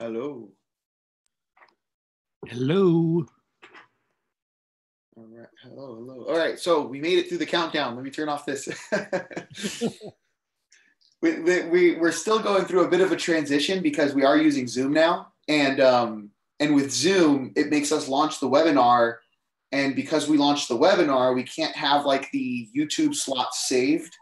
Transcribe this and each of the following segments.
Hello. Hello. All right. Hello. All right. So we made it through the countdown. Let me turn off this. We're still going through a bit of a transition because we are using Zoom now. And with Zoom, it makes us launch the webinar. And because we launched the webinar, we can't have like the YouTube slot saved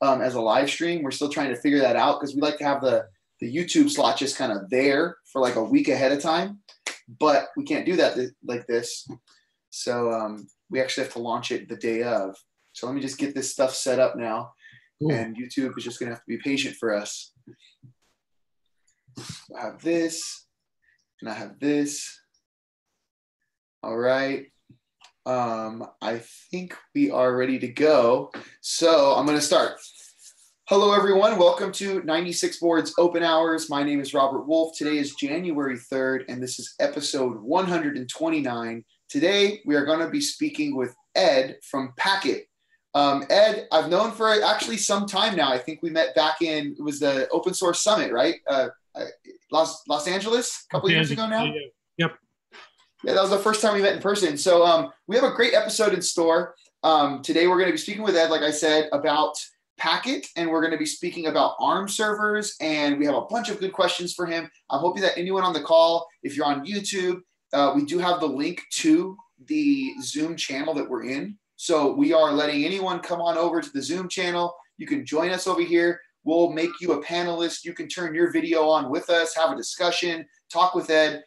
as a live stream. We're still trying to figure that out because we like to have the YouTube slot just kind of there for like a week ahead of time. But we can't do that like this. So we actually have to launch it the day of. So let me just get this stuff set up now. Cool. And YouTube is just going to have to be patient for us. I have this, and I have this. All right. I think we are ready to go. So I'm going to start. Hello, everyone. Welcome to 96 Boards Open Hours. My name is Robert Wolf. Today is January 3rd, and this is episode 129. Today, we are going to be speaking with Ed from Packet. Ed, I've known for actually some time now. I think we met back in, it was the Open Source Summit, right? Los Angeles, a couple of years ago now? Yep. Yeah, that was the first time we met in person. So we have a great episode in store. Today, we're going to be speaking with Ed, like I said, about Packet, and we're going to be speaking about ARM servers, and we have a bunch of good questions for him. I'm hoping that anyone on the call, if you're on YouTube, we do have the link to the Zoom channel that we're in. So we are letting anyone come on over to the Zoom channel. You can join us over here. We'll make you a panelist. You can turn your video on with us, have a discussion, talk with Ed.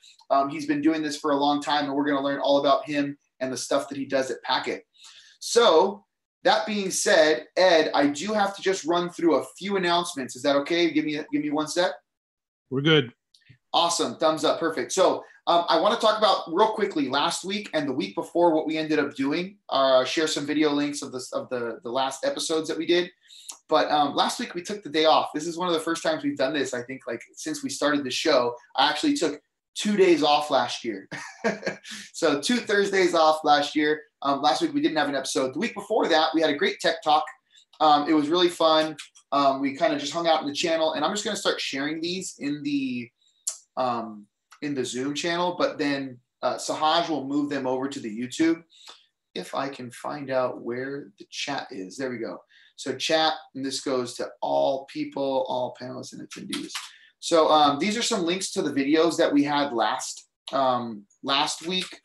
He's been doing this for a long time, and we're going to learn all about him and the stuff that he does at Packet. So that being said, Ed, I do have to just run through a few announcements. Is that okay? Give me one sec. We're good. Awesome. Thumbs up. Perfect. So I want to talk about real quickly last week and the week before what we ended up doing. Share some video links of the last episodes that we did. But last week we took the day off. This is one of the first times we've done this, I think, like since we started the show. I actually took 2 days off last year. So 2 Thursdays off last year. Last week we didn't have an episode. The week before that, we had a great tech talk. It was really fun. We kind of just hung out in the channel, and I'm just going to start sharing these in the Zoom channel, but then Sahaj will move them over to the YouTube. If I can find out where the chat is. There we go. So chat, and this goes to all people, all panelists and attendees. So these are some links to the videos that we had last week,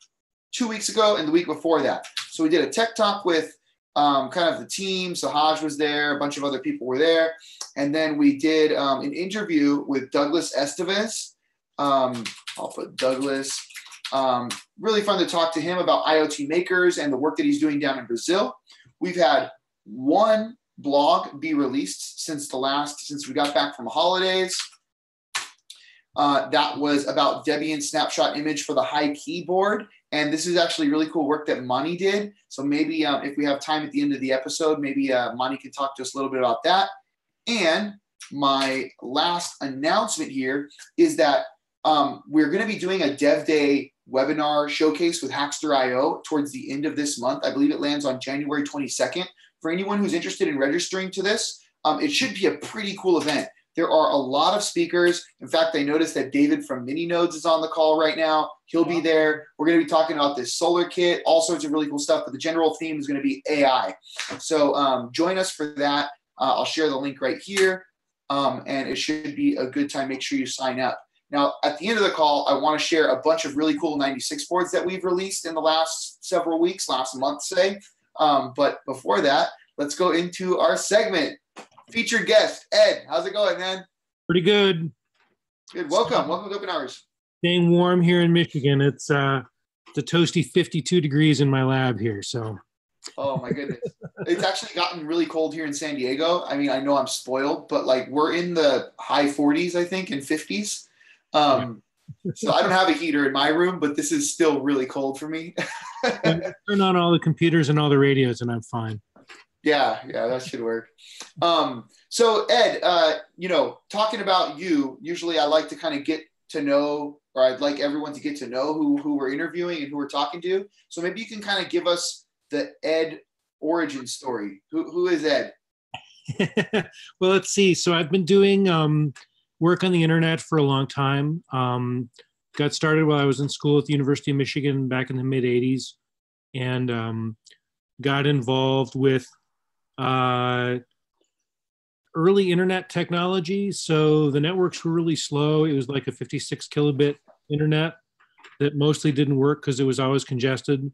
2 weeks ago, and the week before that. So we did a tech talk with kind of the team. Sahaj was there. A bunch of other people were there. And then we did an interview with Douglas Estevez. I'll put Douglas. Really fun to talk to him about IoT makers and the work that he's doing down in Brazil. We've had one blog be released since we got back from holidays. That was about Debian snapshot image for the high keyboard. And this is actually really cool work that Mani did. So maybe if we have time at the end of the episode, maybe Mani can talk to us a little bit about that. And my last announcement here is that we're going to be doing a Dev Day webinar showcase with Hackster.io towards the end of this month. I believe it lands on January 22nd. For anyone who's interested in registering to this, it should be a pretty cool event. There are a lot of speakers. In fact, I noticed that David from MiniNodes is on the call right now. He'll be there. We're going to be talking about this solar kit, all sorts of really cool stuff, but the general theme is going to be AI. So join us for that. I'll share the link right here, and it should be a good time. Make sure you sign up. Now, at the end of the call, I want to share a bunch of really cool 96 boards that we've released in the last several weeks, last month, say. But before that, let's go into our segment. Featured guest, Ed. How's it going, man? Pretty good. Good. Welcome to Open Hours. Staying warm here in Michigan. It's a toasty 52 degrees in my lab here. So. Oh my goodness. It's actually gotten really cold here in San Diego. I mean, I know I'm spoiled, but like we're in the high 40s, I think, and 50s. So I don't have a heater in my room, but this is still really cold for me. Turn on all the computers and all the radios, and I'm fine. Yeah, that should work. So Ed, talking about you, usually I like to kind of get to know, or I'd like everyone to get to know who we're interviewing and who we're talking to. So maybe you can kind of give us the Ed origin story. Who is Ed? Well, let's see. So I've been doing work on the internet for a long time. Got started while I was in school at the University of Michigan back in the mid 80s, and got involved with early internet technology. So the networks were really slow. It was like a 56 kilobit internet that mostly didn't work because it was always congested.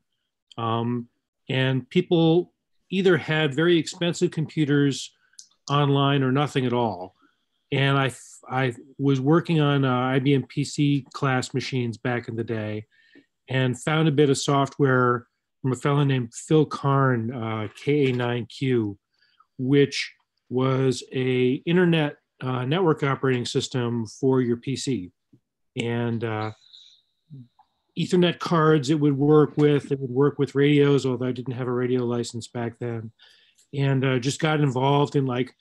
And people either had very expensive computers online or nothing at all. And I was working on IBM PC class machines back in the day and found a bit of software from a fellow named Phil Karn, KA9Q, which was a internet network operating system for your PC. And Ethernet cards it would work with radios, although I didn't have a radio license back then. And just got involved in like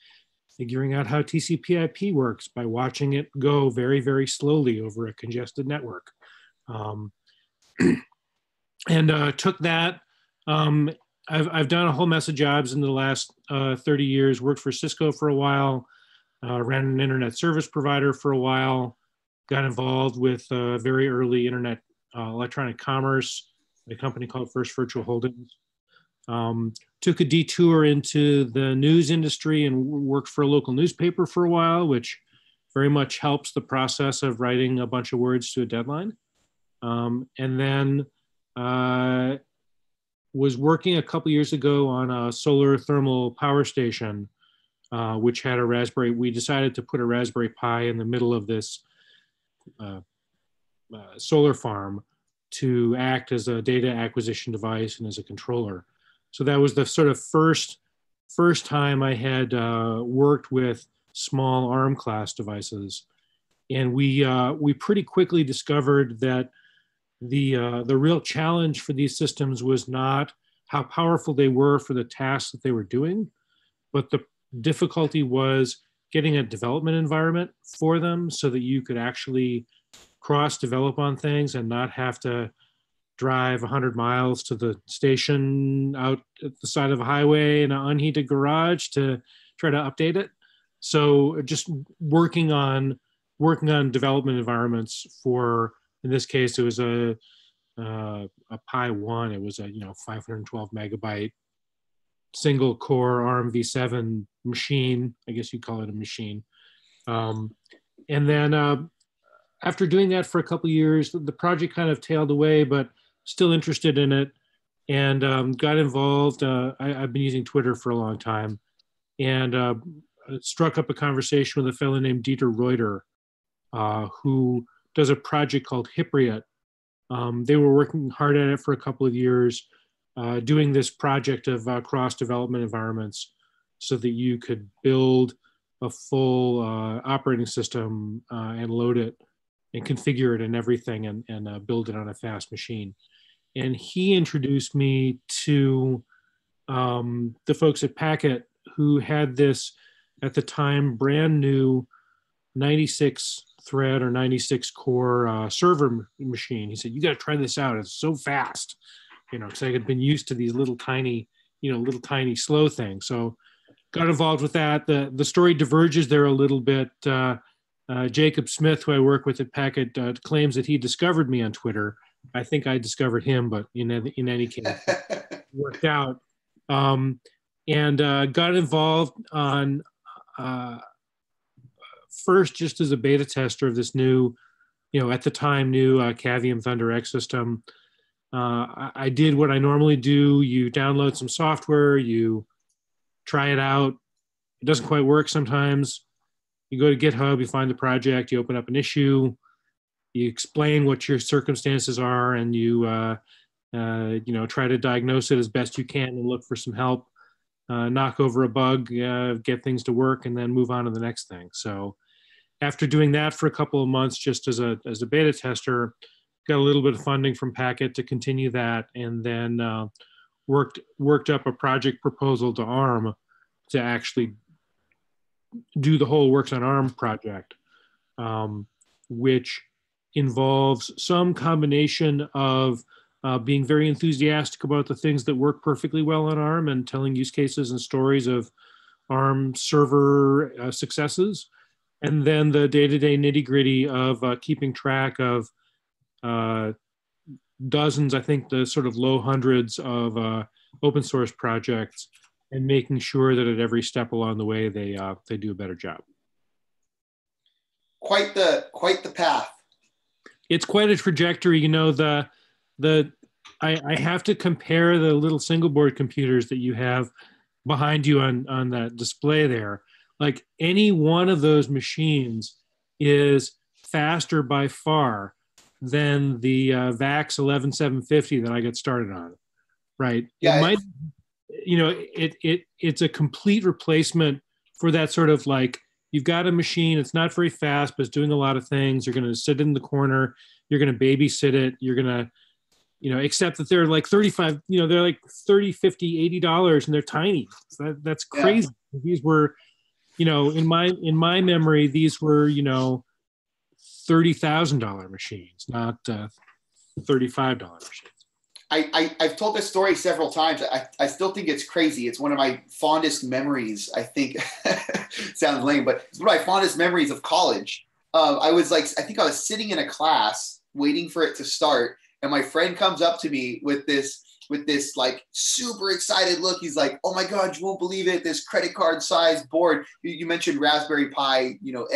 figuring out how TCP/IP works by watching it go very, very slowly over a congested network. And took that. I've done a whole mess of jobs in the last 30 years, worked for Cisco for a while, ran an internet service provider for a while, got involved with very early internet electronic commerce, a company called First Virtual Holdings. Took a detour into the news industry and worked for a local newspaper for a while, which very much helps the process of writing a bunch of words to a deadline. And then was working a couple years ago on a solar thermal power station, which had a Raspberry. We decided to put a Raspberry Pi in the middle of this solar farm to act as a data acquisition device and as a controller. So that was the sort of first time I had worked with small ARM class devices. And we pretty quickly discovered that the real challenge for these systems was not how powerful they were for the tasks that they were doing, but the difficulty was getting a development environment for them so that you could actually cross-develop on things and not have to drive 100 miles to the station out at the side of a highway in an unheated garage to try to update it. So just working on development environments for, in this case, it was a Pi 1. It was a 512 megabyte single core ARM v7 machine. I guess you'd call it a machine. And then after doing that for a couple of years, the project kind of tailed away, but still interested in it, and got involved. I've been using Twitter for a long time, and struck up a conversation with a fellow named Dieter Reuter, who does a project called Hypriot. They were working hard at it for a couple of years, doing this project of cross-development environments so that you could build a full operating system and load it and configure it and everything and build it on a fast machine. And he introduced me to the folks at Packet who had this, at the time, brand new 96 thread or 96 core server machine. He said, you got to try this out. It's so fast, because I had been used to these little tiny slow things. So got involved with that. The story diverges there a little bit. Jacob Smith, who I work with at Packet, claims that he discovered me on Twitter. I think I discovered him, but in any case, it worked out. And got involved on first just as a beta tester of this new, at the time, new Cavium Thunder X system. I did what I normally do. You download some software, you try it out. It doesn't quite work sometimes. You go to GitHub, you find the project, you open up an issue, you explain what your circumstances are, and you try to diagnose it as best you can and look for some help, knock over a bug, get things to work, and then move on to the next thing. So after doing that for a couple of months, just as a beta tester, got a little bit of funding from Packet to continue that, and then worked up a project proposal to ARM to actually do the whole Works on ARM project, which involves some combination of being very enthusiastic about the things that work perfectly well on ARM and telling use cases and stories of ARM server successes, and then the day-to-day nitty-gritty of keeping track of uh, dozens, I think the sort of low hundreds of open source projects, and making sure that at every step along the way they do a better job. Quite the path. It's quite a trajectory. You know, I have to compare the little single board computers that you have behind you on that display there. Like any one of those machines is faster by far than the VAX 11750 that I got started on. Right? Yeah. It might, you know, it's a complete replacement for that sort of like, you've got a machine, it's not very fast, but it's doing a lot of things. You're going to sit in the corner, you're going to babysit it, you're going to, you know, except that they're like 35, you know, they're like 30, 50, $80 and they're tiny. So that's crazy. Yeah. These were, you know, in my memory, these were, you know, $30,000 machines, not $35 machines. I've told this story several times. I still think it's crazy. It's one of my fondest memories. I think sounds lame, but it's one of my fondest memories of college. I think I was sitting in a class waiting for it to start, and my friend comes up to me with this like super excited look. He's like, "Oh my God, you won't believe it! This credit card size board." You mentioned Raspberry Pi, you know,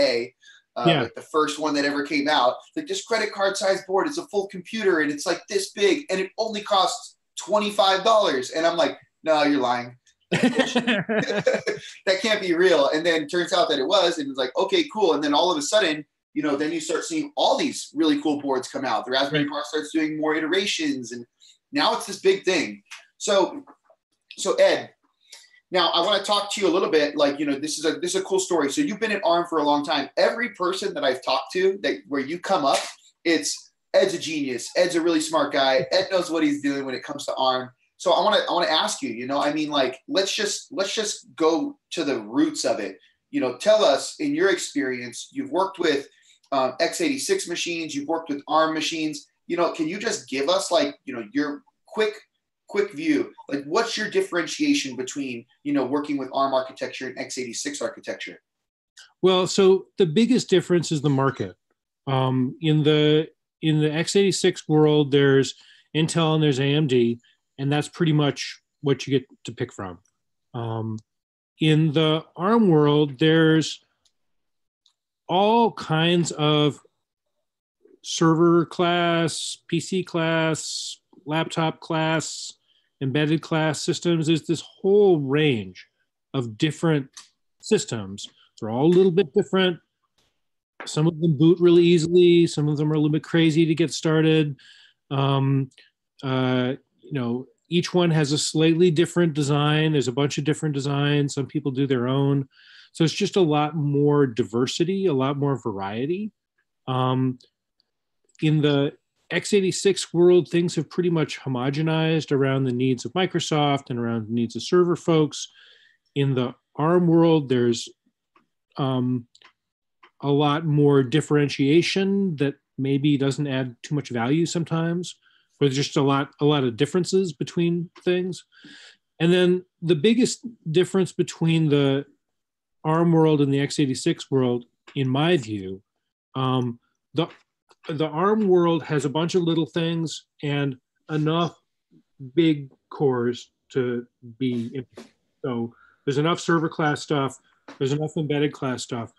like the first one that ever came out. Like this credit card size board is a full computer and it's like this big and it only costs $25. And I'm like, no, you're lying. That can't be real. And then it turns out that it was, and it's like, okay, cool. And then all of a sudden, you know, then you start seeing all these really cool boards come out. The Raspberry Pi starts doing more iterations, and now it's this big thing. So Ed, now I want to talk to you a little bit, like, you know, this is a cool story. So you've been at ARM for a long time. Every person that I've talked to where you come up, it's Ed's a genius. Ed's a really smart guy. Ed knows what he's doing when it comes to ARM. So I want to ask you, you know, I mean, like, let's just go to the roots of it. You know, tell us, in your experience, you've worked with x86 machines, you've worked with ARM machines. You know, can you just give us, like, you know, your quick view, like, what's your differentiation between, you know, working with ARM architecture and x86 architecture? Well, so the biggest difference is the market. In the x86 world, there's Intel and there's AMD, and that's pretty much what you get to pick from. In the ARM world, there's all kinds of server class, PC class, laptop class, embedded class systems. There's this whole range of different systems. They're all a little bit different. Some of them boot really easily. Some of them are a little bit crazy to get started. You know, each one has a slightly different design. There's a bunch of different designs. Some people do their own. So it's just a lot more diversity, a lot more variety. In the x86 world, things have pretty much homogenized around the needs of Microsoft and around the needs of server folks. In the ARM world, there's a lot more differentiation that maybe doesn't add too much value sometimes, but there's just a lot of differences between things. And then the biggest difference between the ARM world and the x86 world, in my view, the ARM world has a bunch of little things and enough big cores to be, so there's enough server class stuff, there's enough embedded class stuff.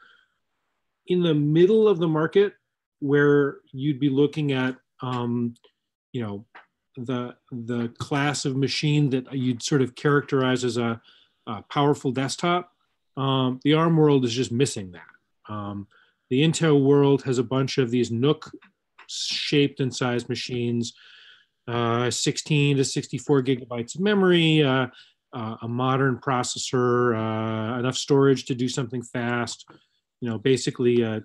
In the middle of the market, where you'd be looking at, you know, the class of machine that you'd sort of characterize as a powerful desktop, the ARM world is just missing that. The Intel world has a bunch of these NUC shaped and sized machines, 16 to 64 gigabytes of memory, a modern processor, enough storage to do something fast, you know, basically a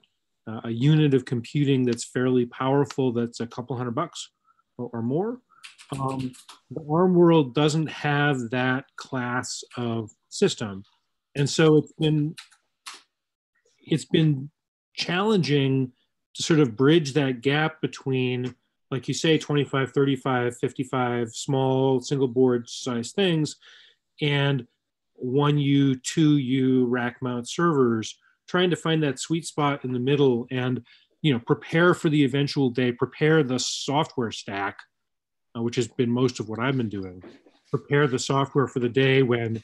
unit of computing that's fairly powerful, that's a couple $100 or more. The ARM world doesn't have that class of system. And so it's been challenging to sort of bridge that gap between, like you say, 25, 35, 55 small single board size things and 1U, 2U rack mount servers, trying to find that sweet spot in the middle and, prepare for the eventual day, prepare the software stack, which has been most of what I've been doing, prepare the software for the day when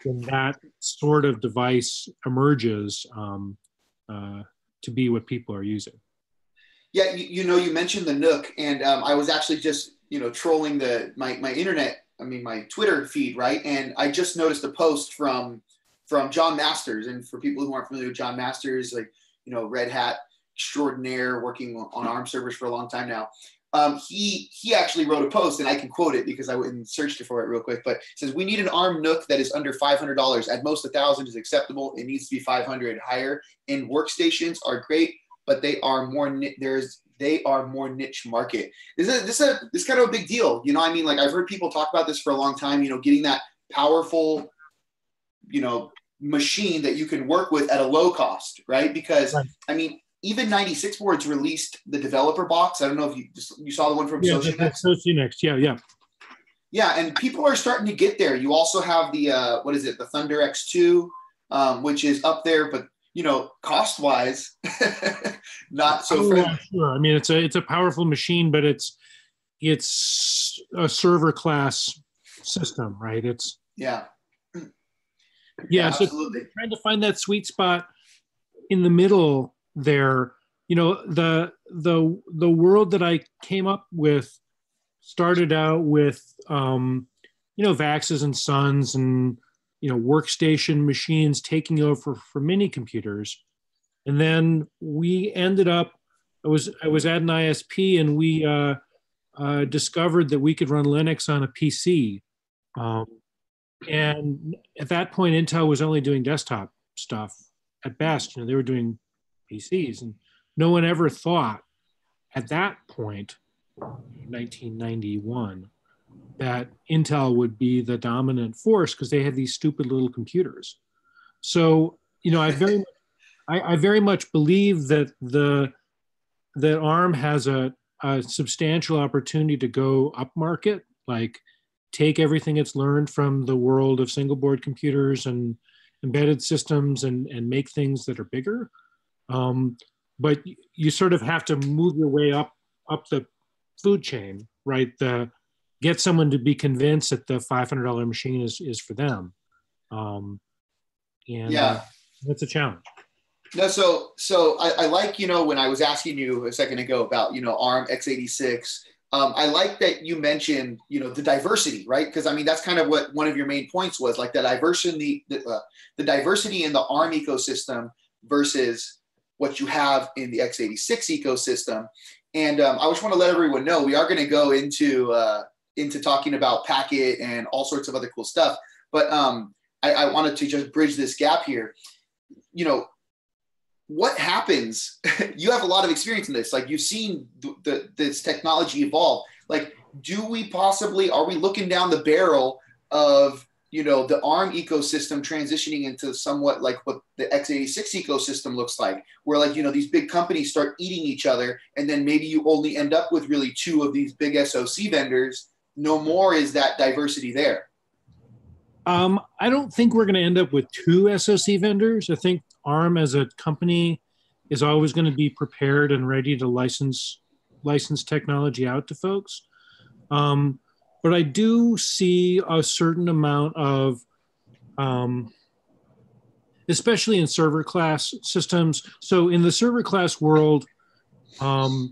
that sort of device emerges to be what people are using. Yeah, you mentioned the Nook, and I was actually just trolling my Twitter feed, right? And I just noticed a post from John Masters, and for people who aren't familiar with John Masters, Red Hat extraordinaire, working on ARM servers for a long time now. He actually wrote a post, and I can quote it because I went and searched for it real quick. But it says, "We need an ARM Nook that is under $500. At most, 1,000 is acceptable. It needs to be 500 higher. And workstations are great, but they are more niche market." This is kind of a big deal. Like I've heard people talk about this for a long time. Getting that powerful, machine that you can work with at a low cost, right? Because right. Even 96 boards released the developer box. I don't know if you saw the one from Socionext. Socionext, yeah. Yeah, and people are starting to get there. You also have the the Thunder X2, which is up there, but cost wise, not so friendly. Sure. It's a powerful machine, but it's a server class system, right? Yeah, so absolutely. Trying to find that sweet spot in the middle there. The world that I came up with started out with Vaxes and Sons and workstation machines taking over for mini computers, and then we ended up. I was at an ISP, and we discovered that we could run Linux on a PC. And at that point, Intel was only doing desktop stuff at best. They were doing PCs, and no one ever thought at that point, 1991, that Intel would be the dominant force because they had these stupid little computers. So, I very much believe that that ARM has a substantial opportunity to go upmarket, like take everything it's learned from the world of single board computers and embedded systems and make things that are bigger. But you sort of have to move your way up the food chain, right? Get someone to be convinced that the $500 machine is for them. That's a challenge. No, so I like, when I was asking you a second ago about, ARM x86, I like that you mentioned, the diversity, right? Because that's kind of what one of your main points was, like the diversity in the ARM ecosystem versus what you have in the x86 ecosystem. And I just want to let everyone know we are going to go into talking about Packet and all sorts of other cool stuff. But I wanted to just bridge this gap here. What happens? You have a lot of experience in this. Like you've seen this technology evolve. Like, are we looking down the barrel of, the ARM ecosystem transitioning into somewhat like what the x86 ecosystem looks like, where like, these big companies start eating each other, and then maybe you only end up with really two of these big SoC vendors. No more is that diversity there. I don't think we're going to end up with two SoC vendors. I think ARM as a company is always going to be prepared and ready to license technology out to folks. But I do see a certain amount of, especially in server class systems. So in the server class world, Cavium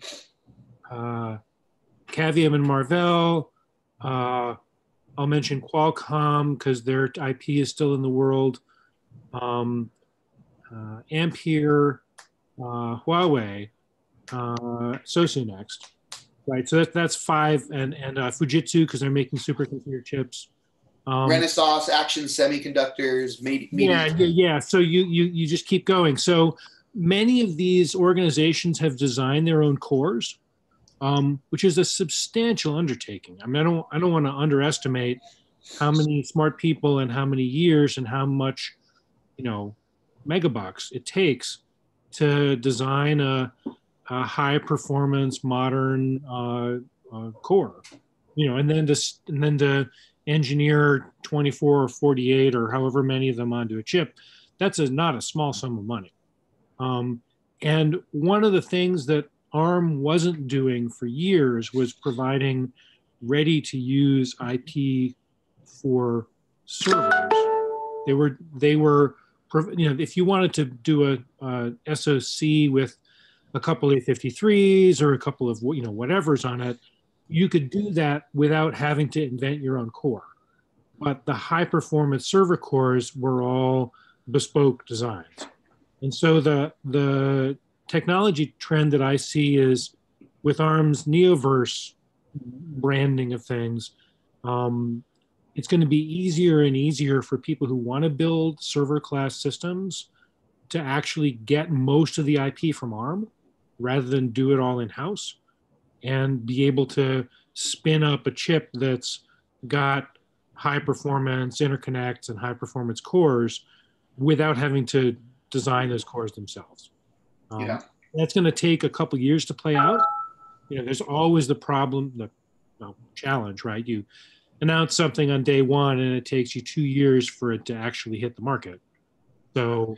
and Marvell, I'll mention Qualcomm because their IP is still in the world. Ampere, Huawei, Socionext, right? So that's five, and Fujitsu because they're making supercomputer chips. Renesas, Action Semiconductors, Yeah. So you just keep going. So many of these organizations have designed their own cores, which is a substantial undertaking. I don't want to underestimate how many smart people and how many years and how much, megabucks it takes to design a high performance modern core, and then to engineer 24 or 48 or however many of them onto a chip. That's not a small sum of money. And one of the things that ARM wasn't doing for years was providing ready-to-use IP for servers. They were, if you wanted to do a SoC with a couple A53s or a couple of whatever's on it, you could do that without having to invent your own core. But the high-performance server cores were all bespoke designs. And so the technology trend that I see is with ARM's Neoverse branding of things, it's going to be easier and easier for people who want to build server class systems to actually get most of the IP from ARM rather than do it all in-house and be able to spin up a chip that's got high performance interconnects and high performance cores without having to design those cores themselves. That's going to take a couple years to play out. There's always the problem, the challenge, right? You announce something on day one and it takes you 2 years for it to actually hit the market. So,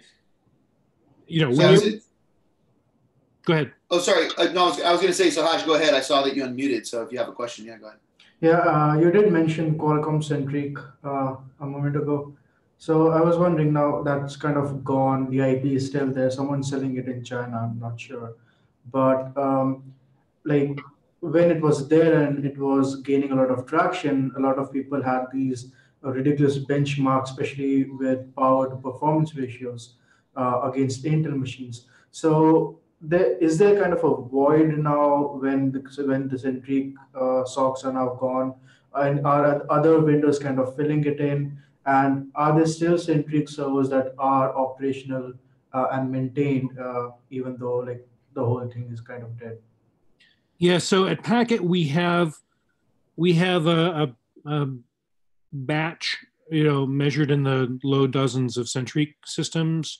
go ahead. Oh, sorry. No, I was going to say, Sahaj, go ahead. I saw that you unmuted. So if you have a question, yeah, go ahead. Yeah, you did mention Qualcomm centric a moment ago. So I was wondering, now that's kind of gone. The IP is still there. Someone's selling it in China. I'm not sure, but like when it was there and it was gaining a lot of traction, a lot of people had these ridiculous benchmarks, especially with power to performance ratios against Intel machines. So there kind of a void now when the centric socks are now gone, and are other vendors kind of filling it in? And are there still centric servers that are operational and maintained, even though like the whole thing is kind of dead? Yeah, so at Packet we have a batch, measured in the low dozens of Centriq systems,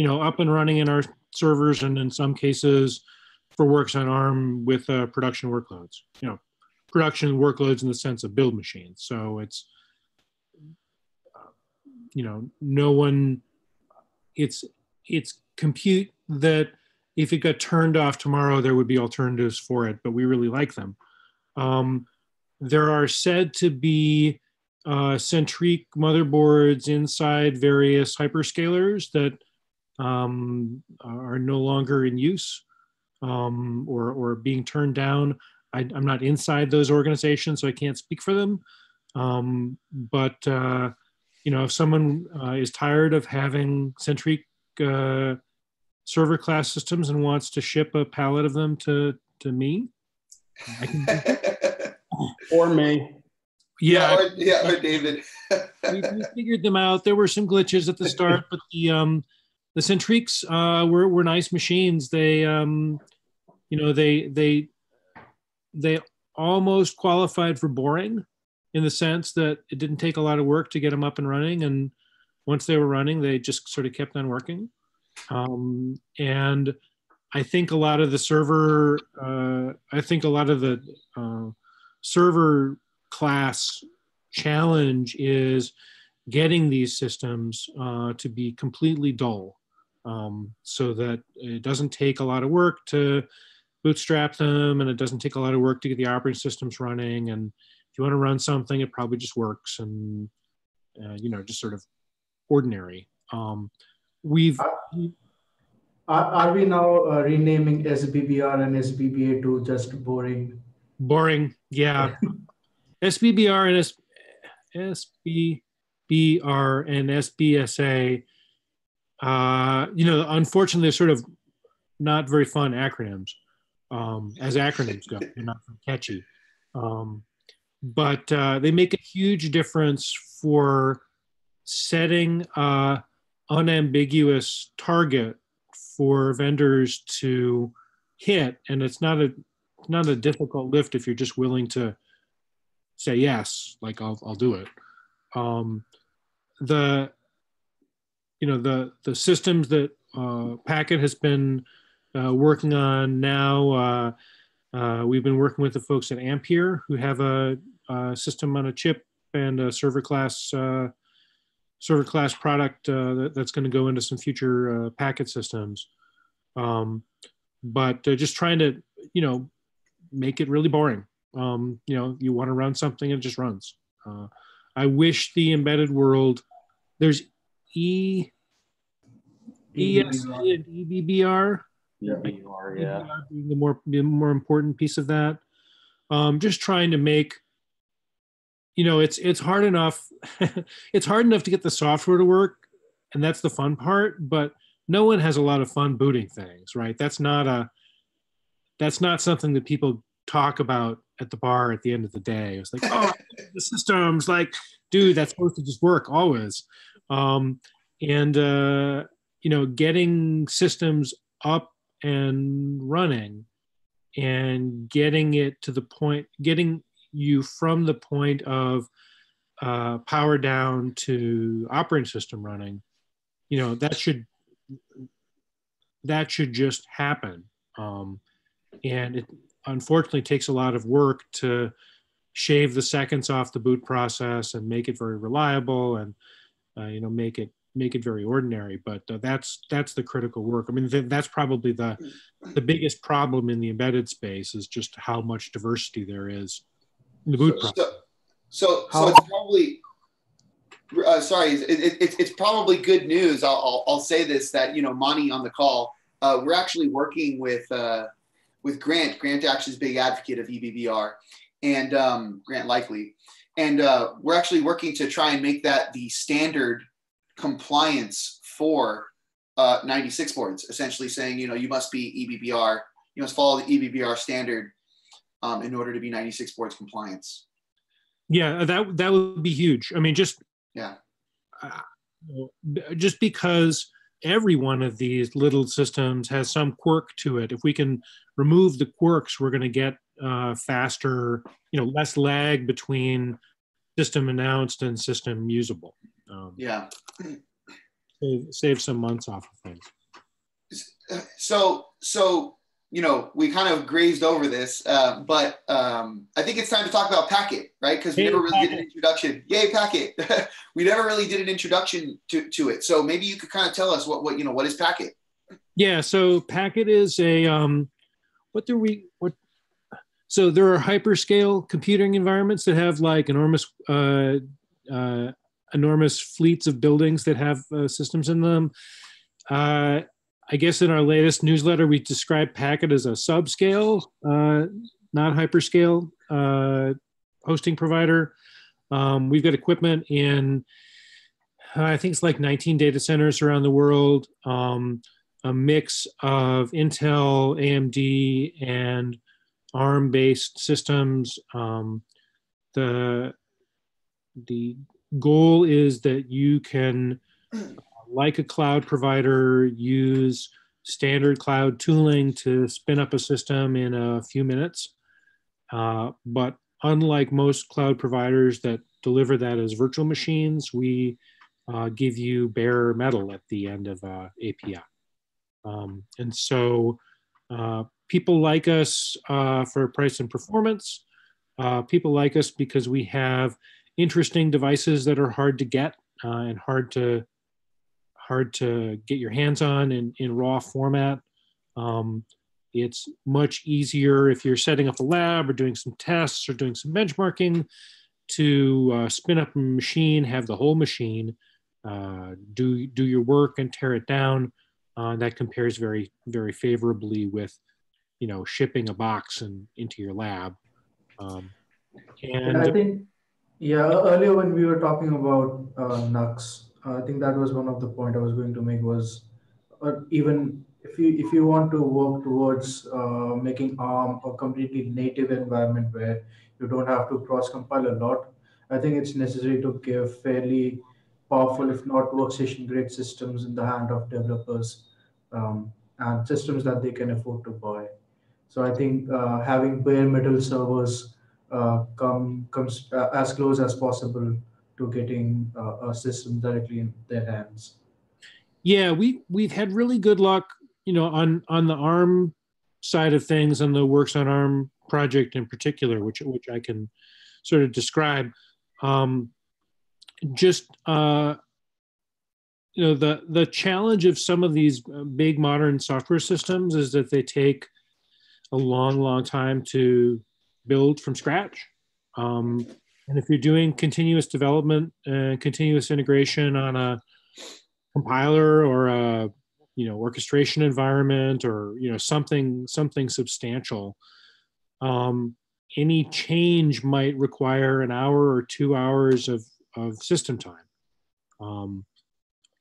up and running in our servers, and in some cases for works on ARM with production workloads. Production workloads in the sense of build machines. So it's no one. It's compute that if it got turned off tomorrow, there would be alternatives for it, but we really like them. There are said to be Centriq motherboards inside various hyperscalers that are no longer in use or being turned down. I'm not inside those organizations, so I can't speak for them. But if someone is tired of having Centriq server class systems and wants to ship a pallet of them to me, I can or me. Yeah, or David. we figured them out. There were some glitches at the start, but the Centriqs were nice machines. They they almost qualified for boring, in the sense that it didn't take a lot of work to get them up and running, and once they were running, they just sort of kept on working. And I think a lot of the server class challenge is getting these systems to be completely dull, so that it doesn't take a lot of work to bootstrap them, and it doesn't take a lot of work to get the operating systems running. And if you want to run something, it probably just works, and just sort of ordinary. Are we now renaming SBBR and SBBA to just boring? Boring, yeah. SBBR and SBBR and SBSA, unfortunately, they're sort of not very fun acronyms. As acronyms go, they're not very catchy. But they make a huge difference for setting an unambiguous target for vendors to hit, and it's not a difficult lift if you're just willing to say yes, like I'll do it. The systems that Packet has been working on now, we've been working with the folks at Ampere, who have a system on a chip and a server class product that's going to go into some future Packet systems. But just trying to, make it really boring. You want to run something and it just runs. I wish the embedded world, there's ESC EBBR. and EBBR. Yeah. EBR, yeah. EBBR being the more important piece of that. Just trying to make, it's hard enough. It's hard enough to get the software to work, and that's the fun part. But no one has a lot of fun booting things, right? That's not something that people talk about at the bar at the end of the day. It's like, oh, the system's like, dude, that's supposed to just work always. Getting systems up and running and getting it to the point, getting you from the point of power down to operating system running, that should just happen. And it unfortunately takes a lot of work to shave the seconds off the boot process and make it very reliable and make it very ordinary. But that's the critical work. I mean, that's probably the biggest problem in the embedded space is just how much diversity there is in the boot process. So it's probably it's probably good news. I'll say this, that Mani on the call, we're actually working with Grant. Grant actually is a big advocate of EBBR, and Grant Likely, and we're actually working to try and make that the standard compliance for 96 boards. Essentially saying, you must be EBBR, you must follow the EBBR standard in order to be 96 boards compliance. Yeah, that would be huge. I mean, just because every one of these little systems has some quirk to it. If we can remove the quirks, we're going to get faster, less lag between system announced and system usable. Save some months off of things. So we kind of grazed over this, but I think it's time to talk about Packet, right? Because we never really did an introduction. Yay, Packet! We never really did an introduction to it. So maybe you could kind of tell us what is Packet? Yeah. So Packet is a So there are hyperscale computing environments that have like enormous fleets of buildings that have systems in them. I guess in our latest newsletter, we described Packet as a subscale, not hyperscale hosting provider. We've got equipment in, I think it's like 19 data centers around the world, a mix of Intel, AMD, and ARM-based systems. The goal is that you can, like a cloud provider, use standard cloud tooling to spin up a system in a few minutes. But unlike most cloud providers that deliver that as virtual machines, we give you bare metal at the end of API. And so people like us for price and performance. People like us because we have interesting devices that are hard to get and hard to get your hands on in raw format. It's much easier if you're setting up a lab or doing some tests or doing some benchmarking to spin up a machine, have the whole machine, do your work and tear it down. That compares very, very favorably with, shipping a box into your lab. And I think, earlier when we were talking about NUX, I think that was one of the point I was going to make was, even if you want to work towards making ARM a completely native environment where you don't have to cross-compile a lot, I think it's necessary to give fairly powerful, if not workstation-grade systems in the hand of developers, and systems that they can afford to buy. So I think having bare metal servers comes as close as possible to getting a system directly in their hands. Yeah, we've had really good luck, on the ARM side of things, on the Works on ARM project in particular, which I can sort of describe. the challenge of some of these big modern software systems is that they take a long time to build from scratch. And if you're doing continuous development and continuous integration on a compiler or a orchestration environment, or something substantial, any change might require an hour or 2 hours of system time,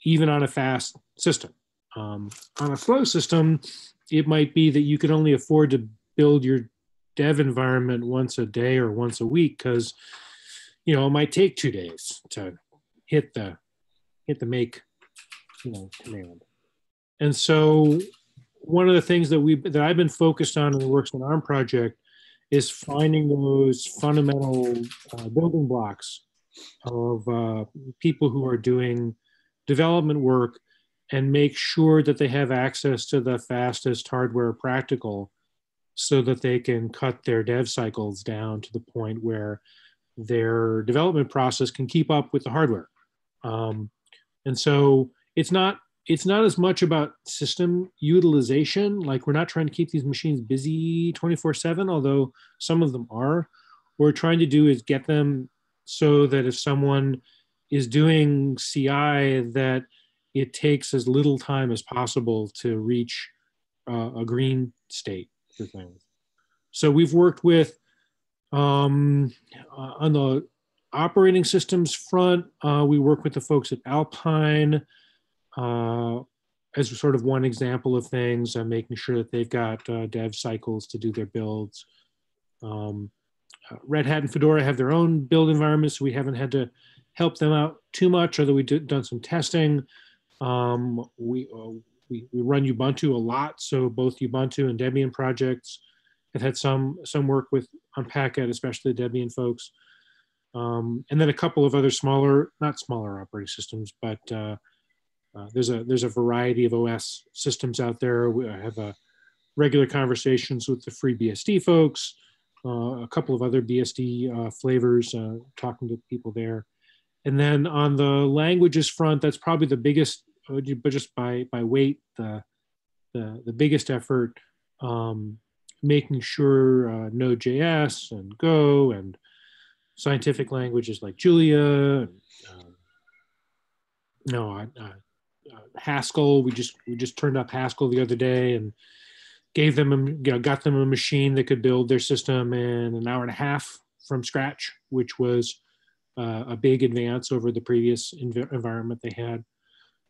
even on a fast system. On a slow system, it might be that you can only afford to build your dev environment once a day or once a week, because it might take 2 days to hit the make command. And so one of the things that I've been focused on in the Works on ARM project is finding those fundamental building blocks of people who are doing development work, and make sure that they have access to the fastest hardware practical, so that they can cut their dev cycles down to the point where their development process can keep up with the hardware. And so it's not as much about system utilization. Like, we're not trying to keep these machines busy 24/7, although some of them are. What we're trying to do is get them so that if someone is doing CI, that it takes as little time as possible to reach a green state for things. So we've worked with, on the operating systems front, we work with the folks at Alpine as sort of one example of things, making sure that they've got dev cycles to do their builds. Red Hat and Fedora have their own build environments, so we haven't had to help them out too much, although we've done some testing. We run Ubuntu a lot, so both Ubuntu and Debian projects have had some work with on Packet, especially the Debian folks, and then a couple of other not smaller operating systems, but there's a variety of OS systems out there. I have regular conversations with the FreeBSD folks, a couple of other BSD flavors, talking to people there. And then on the languages front, that's probably the biggest, but just by weight, the biggest effort, making sure Node.js and Go and scientific languages like Julia, Haskell. We just turned up Haskell the other day and gave them, got them a machine that could build their system in an hour and a half from scratch, which was a big advance over the previous environment they had.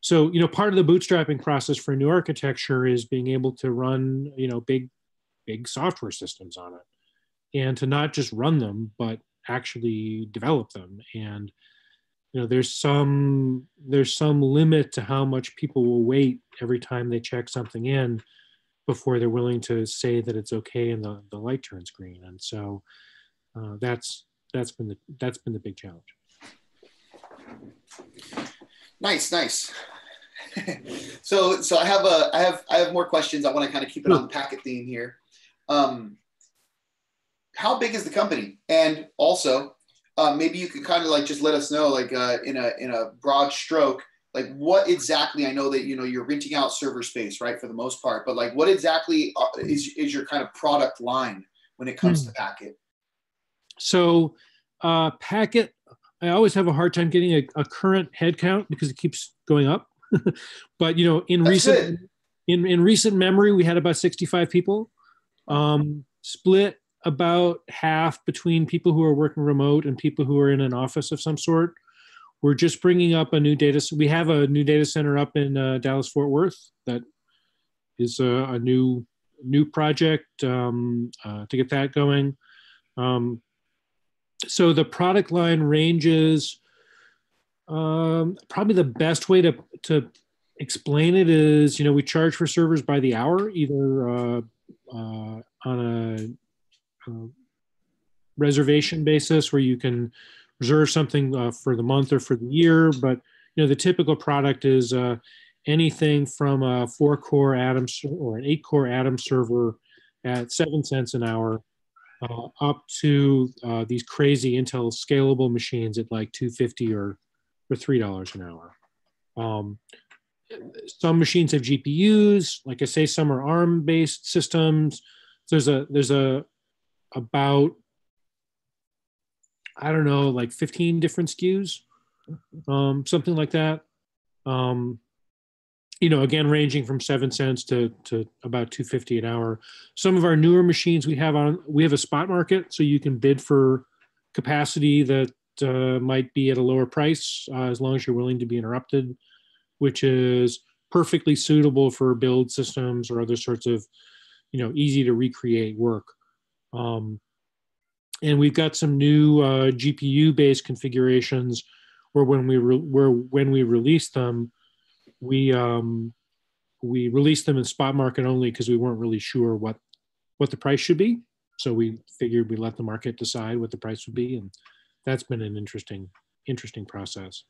So, part of the bootstrapping process for a new architecture is being able to run, big software systems on it, and to not just run them, but actually develop them. And there's some limit to how much people will wait every time they check something in before they're willing to say that it's okay and the light turns green. And so that's been the big challenge. Nice. So I have more questions. I want to kind of keep it on the Packet theme here. How big is the company? And also, maybe you could kind of like just let us know, like in a broad stroke, like what exactly, I know that you're renting out server space, right, for the most part, but like what exactly is your kind of product line when it comes to Packet? So Packet, I always have a hard time getting a current head count because it keeps going up. But in recent memory, we had about 65 people, split about half between people who are working remote and people who are in an office of some sort. We're just bringing up a new we have a new data center up in Dallas Fort Worth that is a new project to get that going. So the product line ranges, probably the best way to explain it is, we charge for servers by the hour, either on a reservation basis where you can reserve something for the month or for the year. But the typical product is anything from a 4-core Atom or an 8-core Atom server at 7 cents an hour, up to these crazy Intel scalable machines at like $2.50 or $3 an hour. Um, some machines have GPUs. Like I say, some are ARM-based systems. There's about, I don't know, like 15 different SKUs, something like that. Again, ranging from 7 cents to about 250 an hour. Some of our newer machines we have a spot market, so you can bid for capacity that might be at a lower price as long as you're willing to be interrupted, which is perfectly suitable for build systems or other sorts of, easy to recreate work. And we've got some new GPU-based configurations where when we release them, we released them in spot market only because we weren't really sure what the price should be. So we figured we let the market decide what the price would be, and that's been an interesting process.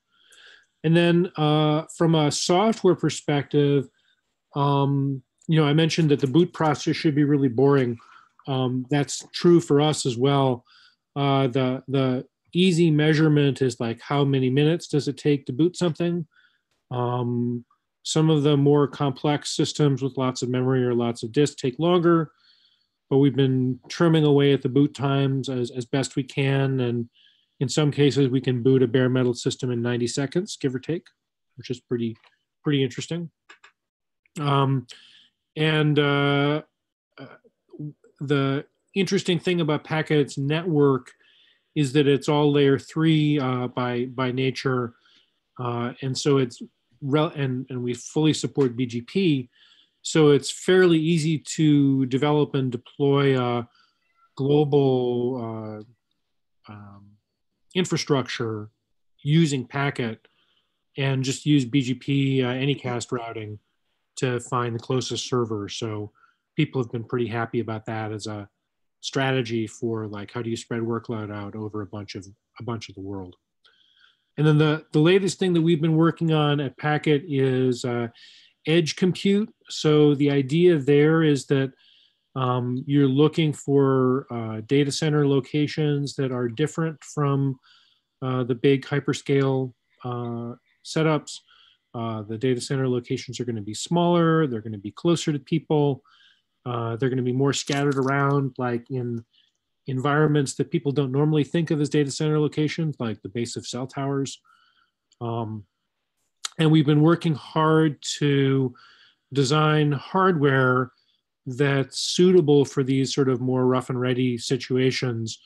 And then from a software perspective, I mentioned that the boot process should be really boring. That's true for us as well. The easy measurement is like how many minutes does it take to boot something. Some of the more complex systems with lots of memory or lots of disk take longer, but we've been trimming away at the boot times as best we can. And in some cases, we can boot a bare metal system in 90 seconds, give or take, which is pretty interesting. The interesting thing about Packet's network is that it's all layer 3 by nature, and so it's and we fully support BGP, so it's fairly easy to develop and deploy a global infrastructure using Packet, and just use BGP anycast routing to find the closest server. So people have been pretty happy about that as a strategy for like, how do you spread workload out over a bunch of the world. And then the latest thing that we've been working on at Packet is edge compute. So the idea there is that you're looking for data center locations that are different from the big hyperscale setups. The data center locations are going to be smaller. They're going to be closer to people. They're going to be more scattered around, like in environments that people don't normally think of as data center locations, like the base of cell towers. And we've been working hard to design hardware that's suitable for these sort of more rough and ready situations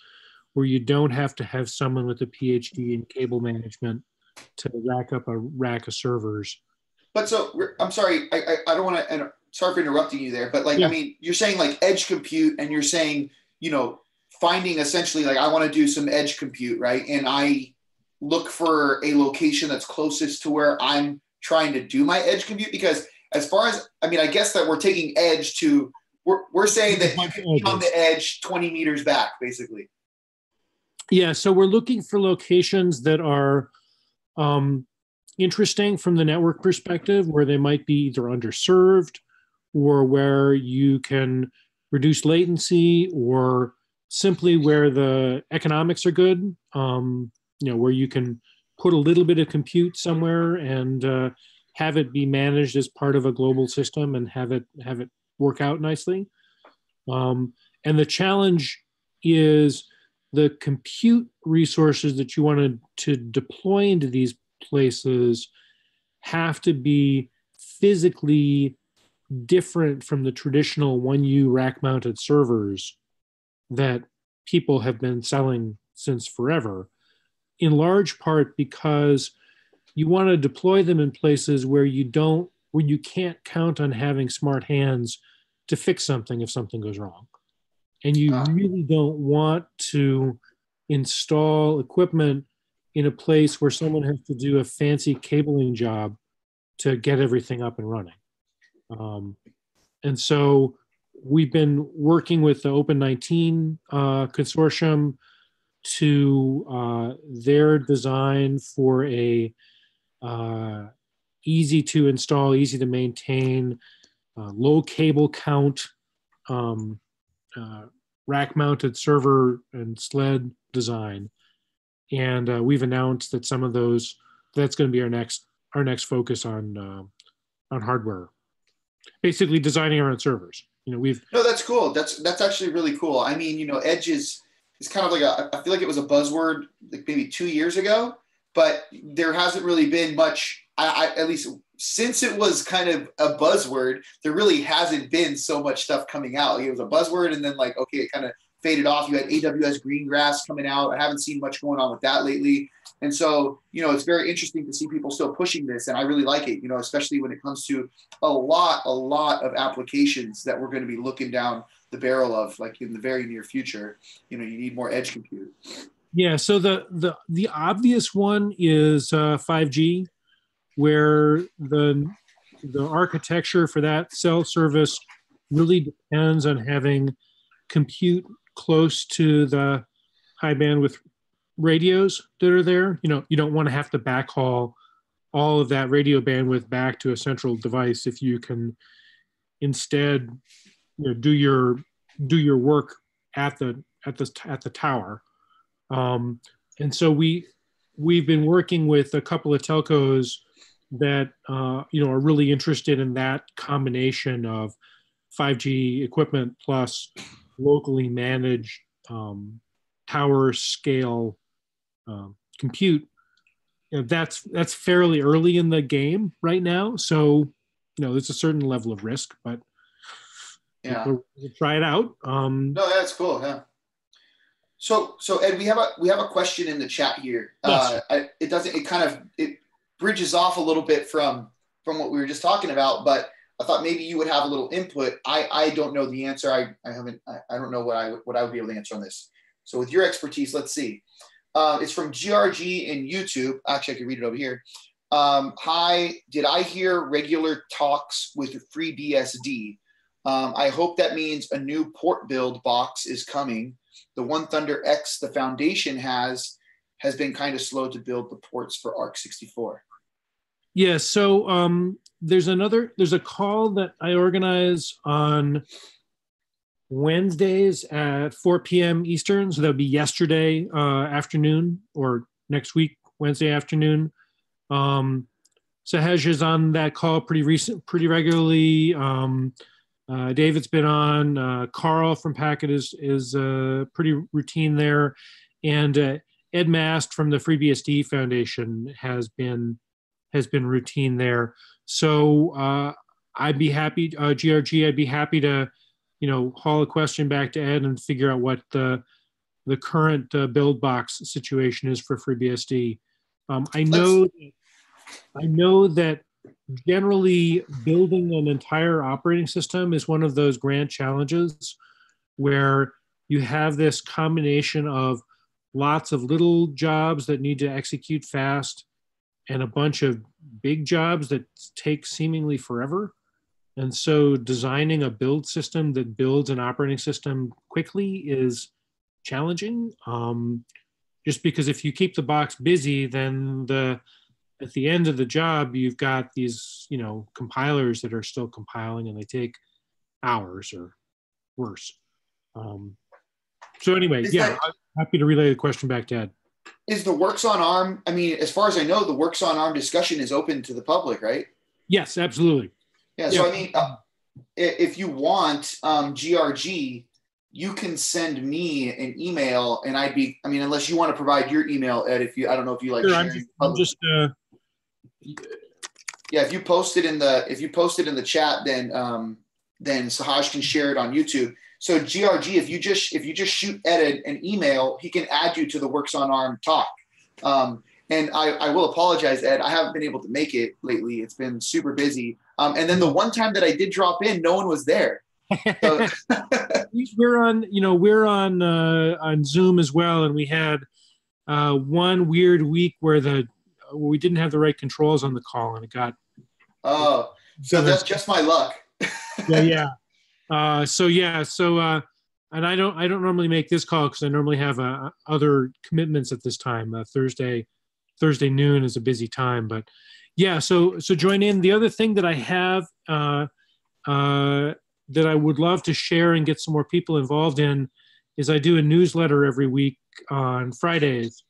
where you don't have to have someone with a PhD in cable management to rack up a rack of servers. But so, I'm sorry, I don't want to, sorry for interrupting you there, but like, yeah. I mean, you're saying like edge compute, and you're saying, finding essentially like, I want to do some edge compute, right? And I look for a location that's closest to where I'm trying to do my edge compute, because as far as, I mean, I guess that we're taking edge to, we're saying that you can be on the edge 20 meters back, basically. Yeah, so we're looking for locations that are interesting from the network perspective, where they might be either underserved or where you can reduce latency, or simply where the economics are good, where you can put a little bit of compute somewhere and have it be managed as part of a global system and have it work out nicely. And the challenge is the compute resources that you want to deploy into these places have to be physically different from the traditional 1U rack-mounted servers that people have been selling since forever, in large part because you want to deploy them in places where you can't count on having smart hands to fix something if something goes wrong. And you really don't want to install equipment in a place where someone has to do a fancy cabling job to get everything up and running. And so we've been working with the Open19 consortium to their design for a easy to install, easy to maintain, low cable count, rack-mounted server and sled design. And we've announced that some of those, that's going to be our next our next focus on hardware, basically designing our own servers. No, that's cool. That's actually really cool. I mean, Edge is kind of like I feel like it was a buzzword like maybe 2 years ago, but there hasn't really been much. I at least since it was kind of a buzzword, there really hasn't been so much stuff coming out. Like, it was a buzzword, and then like okay, it kind of faded off. You had AWS Greengrass coming out. I haven't seen much going on with that lately. And so, it's very interesting to see people still pushing this. And I really like it, especially when it comes to a lot of applications that we're going to be looking down the barrel of like in the very near future. You need more edge compute. Yeah. So the obvious one is 5G, where the architecture for that cell service really depends on having compute close to the high bandwidth radios that are there. You don't want to have to backhaul all of that radio bandwidth back to a central device if you can instead do your work at the tower. And so we've been working with a couple of telcos that are really interested in that combination of 5G equipment plus locally managed tower scale compute. That's fairly early in the game right now, so there's a certain level of risk, but yeah, we'll try it out. No, that's cool. Yeah. So Ed, we have a question in the chat here. Yes. It bridges off a little bit from what we were just talking about, but I thought maybe you would have a little input. I don't know the answer. I don't know what I would be able to answer on this. So with your expertise, let's see. It's from GRG in YouTube. Actually, I can read it over here. Hi, did I hear regular talks with FreeBSD? I hope that means a new port build box is coming. The One Thunder X the foundation has been kind of slow to build the ports for ARC64. Yeah, so there's a call that I organize on Wednesdays at 4 p.m. Eastern. So that would be yesterday afternoon or next week, Wednesday afternoon. Sahej is on that call pretty regularly. David's been on. Carl from Packet is pretty routine there. And Ed Mast from the FreeBSD Foundation has been routine there. So I'd be happy, GRG, I'd be happy to, haul a question back to Ed and figure out what the current build box situation is for FreeBSD. I know that generally building an entire operating system is one of those grand challenges where you have this combination of lots of little jobs that need to execute fast and a bunch of big jobs that take seemingly forever. And so designing a build system that builds an operating system quickly is challenging. Just because if you keep the box busy, then at the end of the job, you've got these, compilers that are still compiling and they take hours or worse. So anyway, I'm happy to relay the question back to Ed. Is the Works on ARM, I mean, as far as I know, the Works on ARM discussion is open to the public, right? Yes, absolutely. Yeah, so I mean, if you want GRG, you can send me an email and unless you want to provide your email, Ed, I don't know if you like sharing. Yeah, if you post it in the chat, then Sahaj can share it on YouTube. So GRG, if you just shoot Ed an email, he can add you to the Works on ARM talk. And I will apologize, Ed. I haven't been able to make it lately. It's been super busy. And then the one time that I did drop in, no one was there. So. we're on Zoom as well, and we had one weird week where we didn't have the right controls on the call, and it got. Oh, so that's just my luck. Yeah. And I don't normally make this call because I normally have other commitments at this time. Thursday noon is a busy time, but yeah. So join in. The other thing that I have that I would love to share and get some more people involved in is I do a newsletter every week on Fridays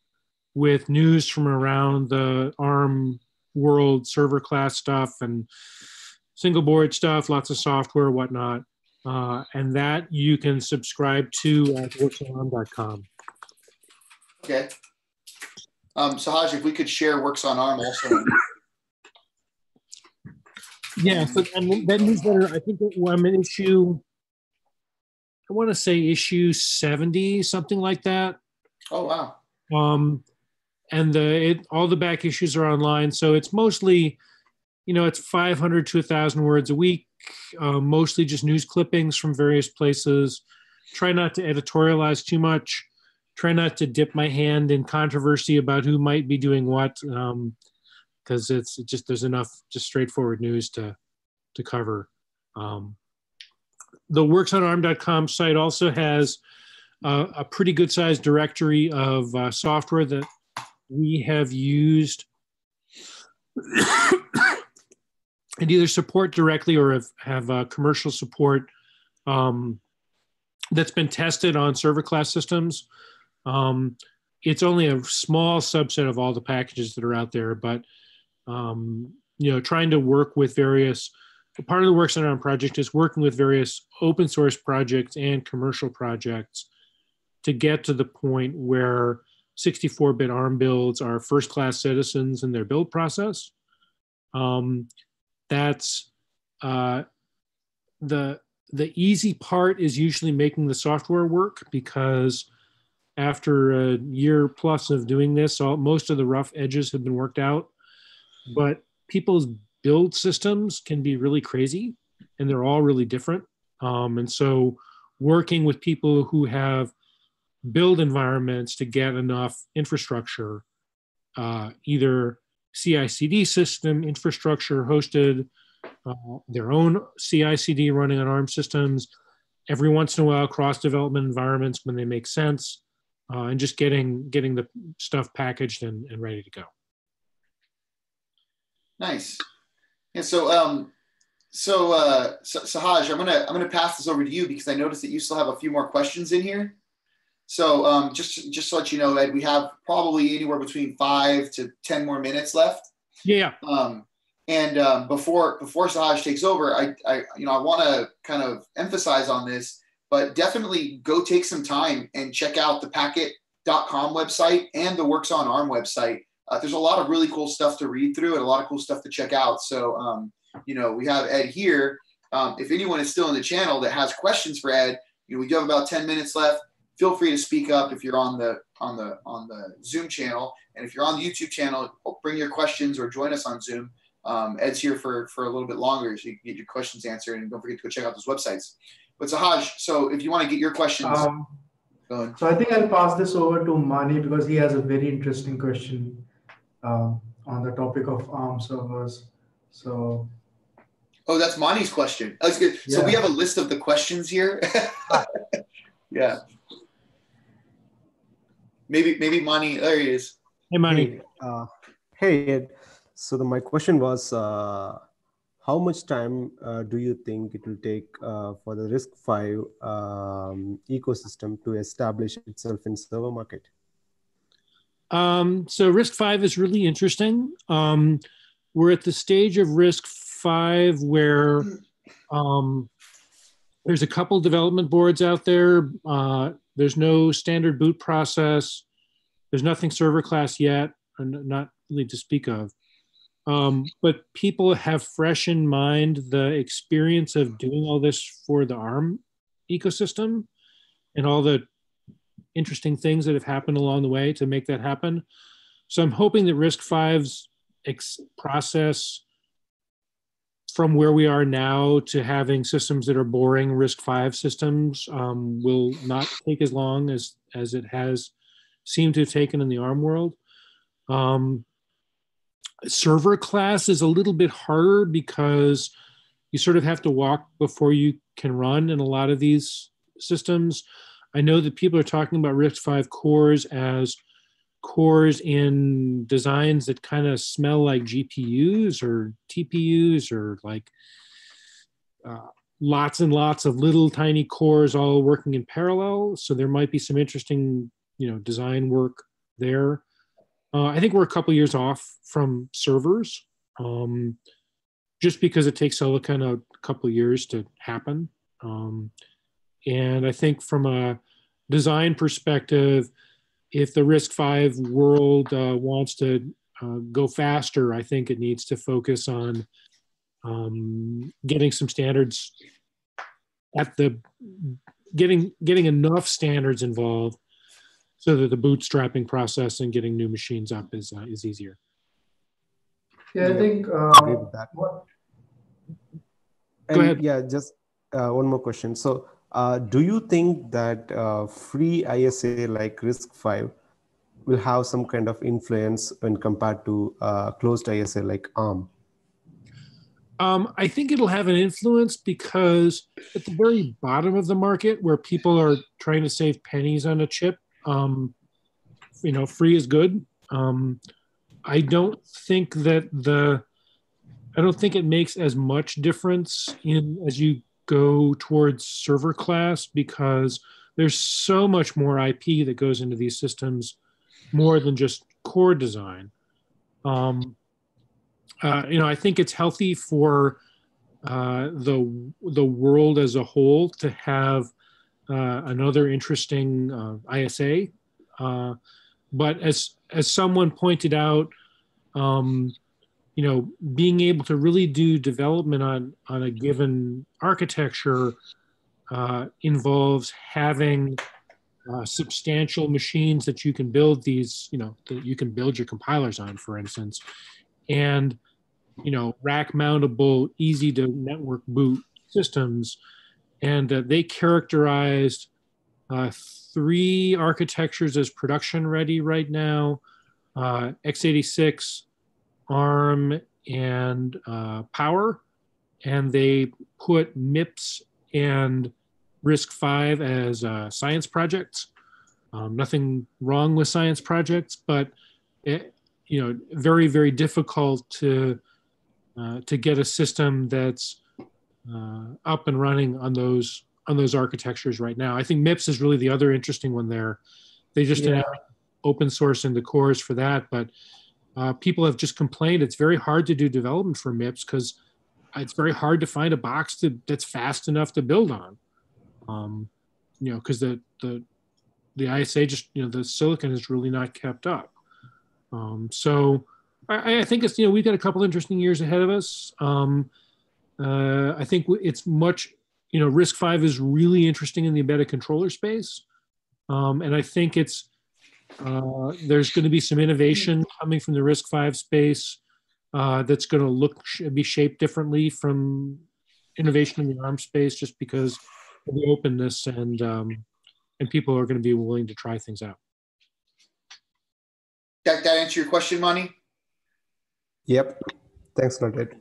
with news from around the ARM world server class stuff and single board stuff, lots of software, whatnot. And that you can subscribe to at worksonar.com. Okay. Sahaj, if we could share Works on ARM also. Yeah, so and that newsletter, I think I'm in issue, I want to say issue 70, something like that. Oh, wow. And all the back issues are online. So it's mostly, it's 500 to 1,000 words a week, mostly just news clippings from various places. Try not to editorialize too much. Try not to dip my hand in controversy about who might be doing what, because there's enough just straightforward news to cover. The worksonarm.com site also has a pretty good sized directory of software that we have used and either support directly or have commercial support that's been tested on server class systems. It's only a small subset of all the packages that are out there, but trying to work with various, part of the Works on ARM project is working with various open source projects and commercial projects to get to the point where 64-bit ARM builds are first-class citizens in their build process. That's the easy part is usually making the software work, because after a year plus of doing this, most of the rough edges have been worked out. But people's build systems can be really crazy, and they're all really different. And so working with people who have build environments to get enough infrastructure, either CI/CD system infrastructure hosted, their own CI/CD running on ARM systems, every once in a while cross-development environments when they make sense, and just getting the stuff packaged and ready to go. Nice. And so Sahaj, I'm gonna pass this over to you because I noticed that you still have a few more questions in here. So just to let you know, Ed, we have probably anywhere between 5 to 10 more minutes left. Yeah. Before Sahaj takes over, I want to kind of emphasize on this, but definitely go take some time and check out the packet.com website and the Works on ARM website. There's a lot of really cool stuff to read through and a lot of cool stuff to check out. So, we have Ed here. If anyone is still in the channel that has questions for Ed, we do have about 10 minutes left. Feel free to speak up if you're on the Zoom channel, and if you're on the YouTube channel, bring your questions or join us on Zoom. Ed's here for a little bit longer, so you can get your questions answered, and don't forget to go check out those websites. But Sahaj, so if you want to get your questions, go ahead. So I think I'll pass this over to Mani because he has a very interesting question on the topic of ARM servers. So. Oh, that's Mani's question. That's good. Yeah. So we have a list of the questions here. Yeah. Maybe Mani. There he is. Hey, Mani. Hey, Ed. So my question was, how much time do you think it will take for the RISC-V ecosystem to establish itself in server market? So RISC-V is really interesting. We're at the stage of RISC-V where there's a couple development boards out there. There's no standard boot process. There's nothing server class yet, not really to speak of. But people have fresh in mind the experience of doing all this for the ARM ecosystem and all the interesting things that have happened along the way to make that happen. So I'm hoping that RISC-V's process from where we are now to having systems that are boring RISC-V systems will not take as long as it has seemed to have taken in the ARM world. Server class is a little bit harder because you sort of have to walk before you can run in a lot of these systems. I know that people are talking about RISC-V cores as cores in designs that kind of smell like GPUs or TPUs or like lots and lots of little tiny cores all working in parallel. So there might be some interesting, design work there. I think we're a couple years off from servers, just because it takes silicon a couple of years to happen. And I think from a design perspective, if the RISC-V world wants to go faster, I think it needs to focus on getting some standards at the getting enough standards involved so that the bootstrapping process and getting new machines up is easier. Yeah, I think agree with that. what Go ahead. Yeah, just one more question. So, do you think that free ISA like RISC-V will have some kind of influence when compared to closed ISA like ARM? I think it'll have an influence because at the very bottom of the market, where people are trying to save pennies on a chip, free is good. I don't think it makes as much difference as you go towards server class, because there's so much more IP that goes into these systems, more than just core design. I think it's healthy for the world as a whole to have another interesting ISA. But as someone pointed out, being able to really do development on a given architecture involves having substantial machines that you can build that you can build your compilers on, for instance, and rack mountable, easy to network boot systems. And they characterized 3 architectures as production ready right now: x86, ARM, and Power. And they put MIPS and RISC-V as science projects. Nothing wrong with science projects, but very, very difficult to get a system that's up and running on those architectures right now. I think MIPS is really the other interesting one there. They just announced open source in the cores for that, but people have just complained it's very hard to do development for MIPS because it's very hard to find a box that's fast enough to build on. Because the ISA just, the silicon is really not kept up. So I think it's, we've got a couple interesting years ahead of us. I think it's much, RISC-V is really interesting in the embedded controller space. And I think it's, there's going to be some innovation coming from the RISC-V space that's going to be shaped differently from innovation in the ARM space, just because of the openness and people are going to be willing to try things out. That answer your question, Mani? Yep. Thanks a lot, Ed.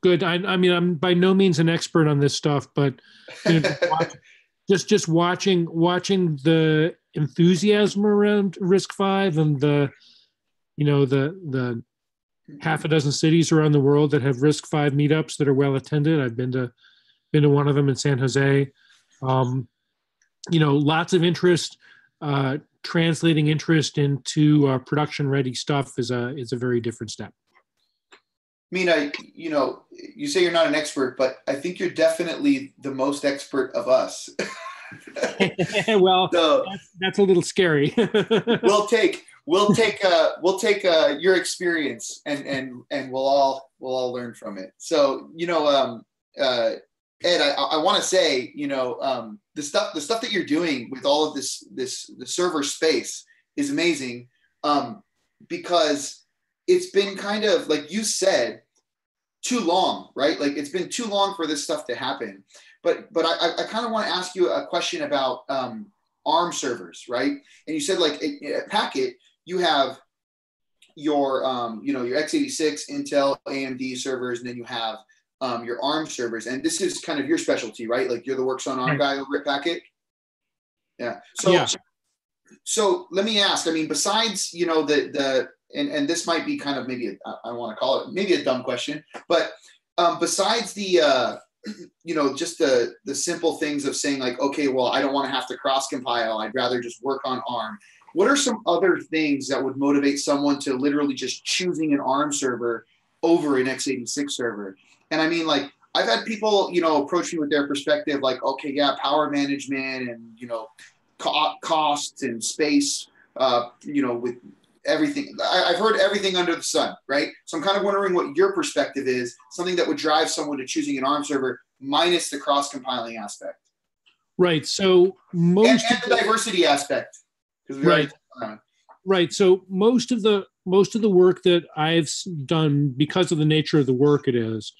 Good. I mean, I'm by no means an expert on this stuff, but just watching the enthusiasm around RISC-V and the half a dozen cities around the world that have RISC-V meetups that are well attended. I've been to one of them in San Jose. Lots of interest. Translating interest into production ready stuff is a very different step. Mina, you say you're not an expert, but I think you're definitely the most expert of us. Well, so, that's a little scary. we'll take your experience and we'll all learn from it. So Ed, I want to say the stuff that you're doing with all of the server space is amazing, because it's been kind of, like you said, too long, right? Like, it's been too long for this stuff to happen. But I kind of want to ask you a question about ARM servers, right? And you said, like, at Packet, you have your your x86, Intel, AMD servers, and then you have your ARM servers. And this is kind of your specialty, right? Like, you're the works on ARM guy over at Packet. Yeah. So let me ask, I mean, besides, and this might be kind of maybe, I want to call it maybe a dumb question, but besides the, just the simple things of saying, like, okay, well, I don't want to have to cross compile, I'd rather just work on ARM. what are some other things that would motivate someone to literally just choosing an ARM server over an x86 server? And I mean, like, I've had people, approach me with their perspective, like, okay, yeah, power management and, costs and space, with everything. I've heard everything under the sun, right? So I'm kind of wondering what your perspective is, something that would drive someone to choosing an ARM server minus the cross-compiling aspect. Right. So most and the diversity aspect. Right. Right. So most of the work that I've done, because of the nature of the work it is,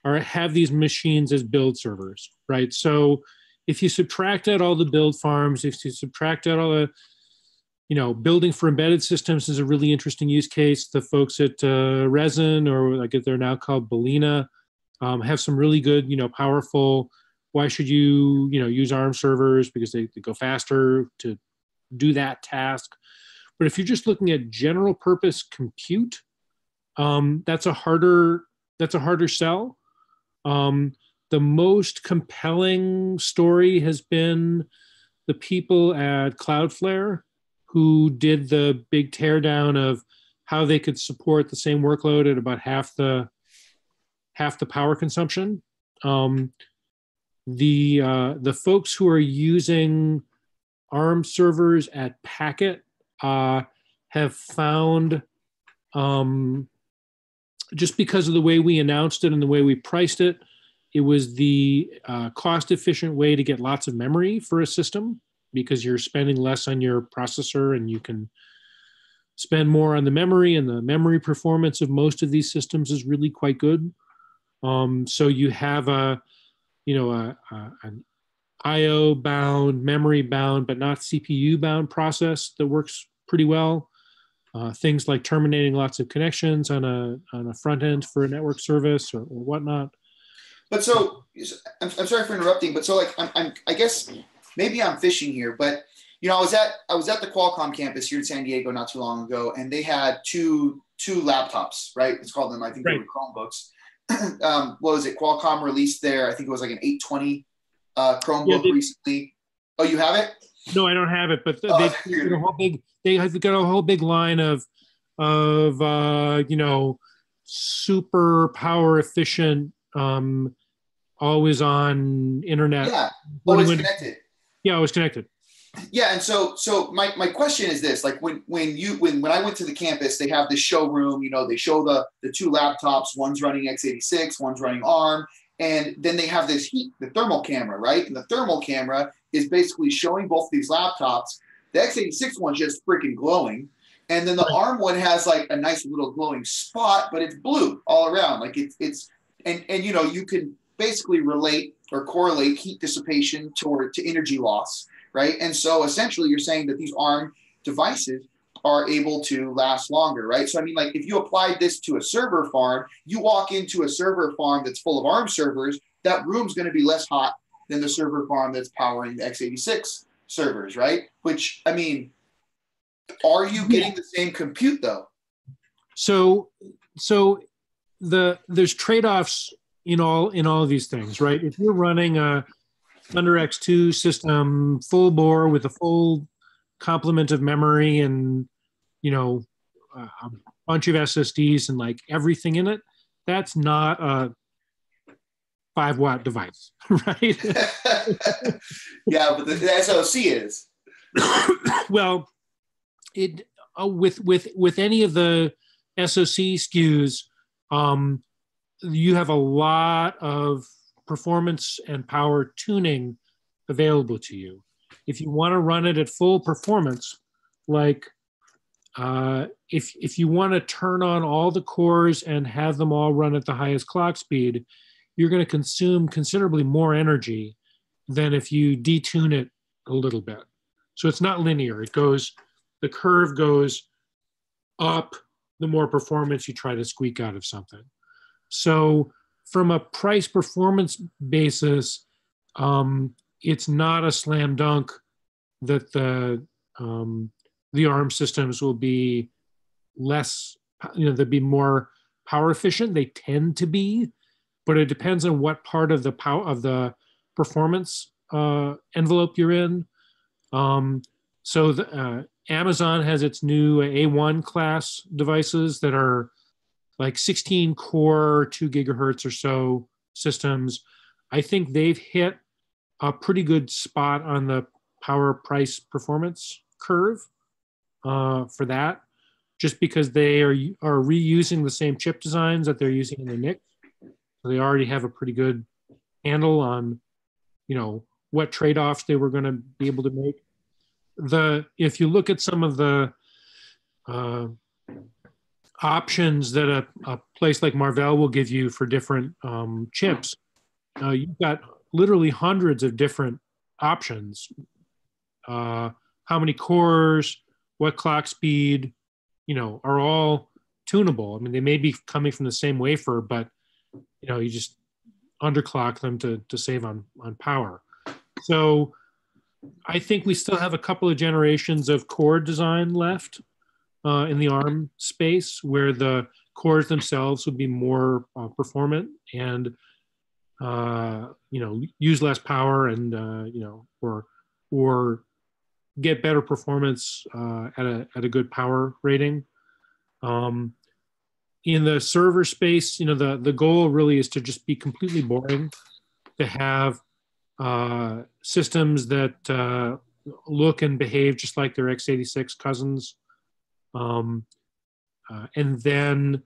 have these machines as build servers, right? So if you subtract out all the build farms, if you subtract out all the, building for embedded systems is a really interesting use case. The folks at Resin, or like they're now called Belina, have some really good, powerful. Why should you, use ARM servers? Because they go faster to do that task. But if you're just looking at general purpose compute, that's a harder sell. The most compelling story has been the people at Cloudflare who did the big teardown of how they could support the same workload at about half the power consumption. The folks who are using ARM servers at Packet have found, just because of the way we announced it and the way we priced it, it was the cost-efficient way to get lots of memory for a system, because you're spending less on your processor and you can spend more on the memory, and the memory performance of most of these systems is really quite good. So you have an IO bound, memory bound, but not CPU bound process that works pretty well. Things like terminating lots of connections on a front end for a network service or whatnot. But so, I'm sorry for interrupting, but so like I guess maybe I'm fishing here, but I was at the Qualcomm campus here in San Diego not too long ago, and they had two laptops, right? It's called them, I think, they were Chromebooks. What was it? Qualcomm released their, I think it was like an 820 Chromebook recently. Oh, you have it? No, I don't have it, but they've got a whole big line of super power efficient, always on internet. Yeah, always connected. Yeah, always connected. Yeah, and so my question is this: like when I went to the campus, they have this showroom. They show the two laptops. One's running x86, one's running ARM, and then they have this the thermal camera, right? And the thermal camera is basically showing both these laptops. The x86 one's just freaking glowing, and then the ARM one has like a nice little glowing spot, but it's blue all around. Like it's you can basically relate or correlate heat dissipation to energy loss. Right. And so essentially you're saying that these ARM devices are able to last longer. Right. So, I mean, like if you applied this to a server farm, you walk into a server farm that's full of ARM servers, that room's going to be less hot than the server farm that's powering the x86 servers. Right. Which, I mean, are you getting the same compute, though? So there's trade-offs in all of these things. Right. If you're running a Thunder X2 system full bore with a full complement of memory and a bunch of SSDs and like everything in it, that's not a 5-watt device, right? Yeah, but the SoC is. Well, it with any of the SoC SKUs, you have a lot of performance and power tuning available to you. If you want to run it at full performance, like if you want to turn on all the cores and have them all run at the highest clock speed, you're going to consume considerably more energy than if you detune it a little bit. So it's not linear. The curve goes up the more performance you try to squeak out of something. So from a price performance basis, it's not a slam dunk that the ARM systems will be less, they'll be more power efficient. They tend to be, but it depends on what part of the performance envelope you're in. Amazon has its new A1 class devices that are like 16 core, 2 gigahertz or so systems. I think they've hit a pretty good spot on the power price performance curve for that, just because they are reusing the same chip designs that they're using in the NIC. So they already have a pretty good handle on, what trade-offs they were going to be able to make. If you look at some of the options that a place like Marvell will give you for different chips, you've got literally hundreds of different options. How many cores, what clock speed, are all tunable. I mean, they may be coming from the same wafer, but you just underclock them to save on power. So I think we still have a couple of generations of core design left in the ARM space, where the cores themselves would be more performant and use less power and or get better performance at a good power rating. In the server space, the goal really is to just be completely boring, to have systems that look and behave just like their x86 cousins. And then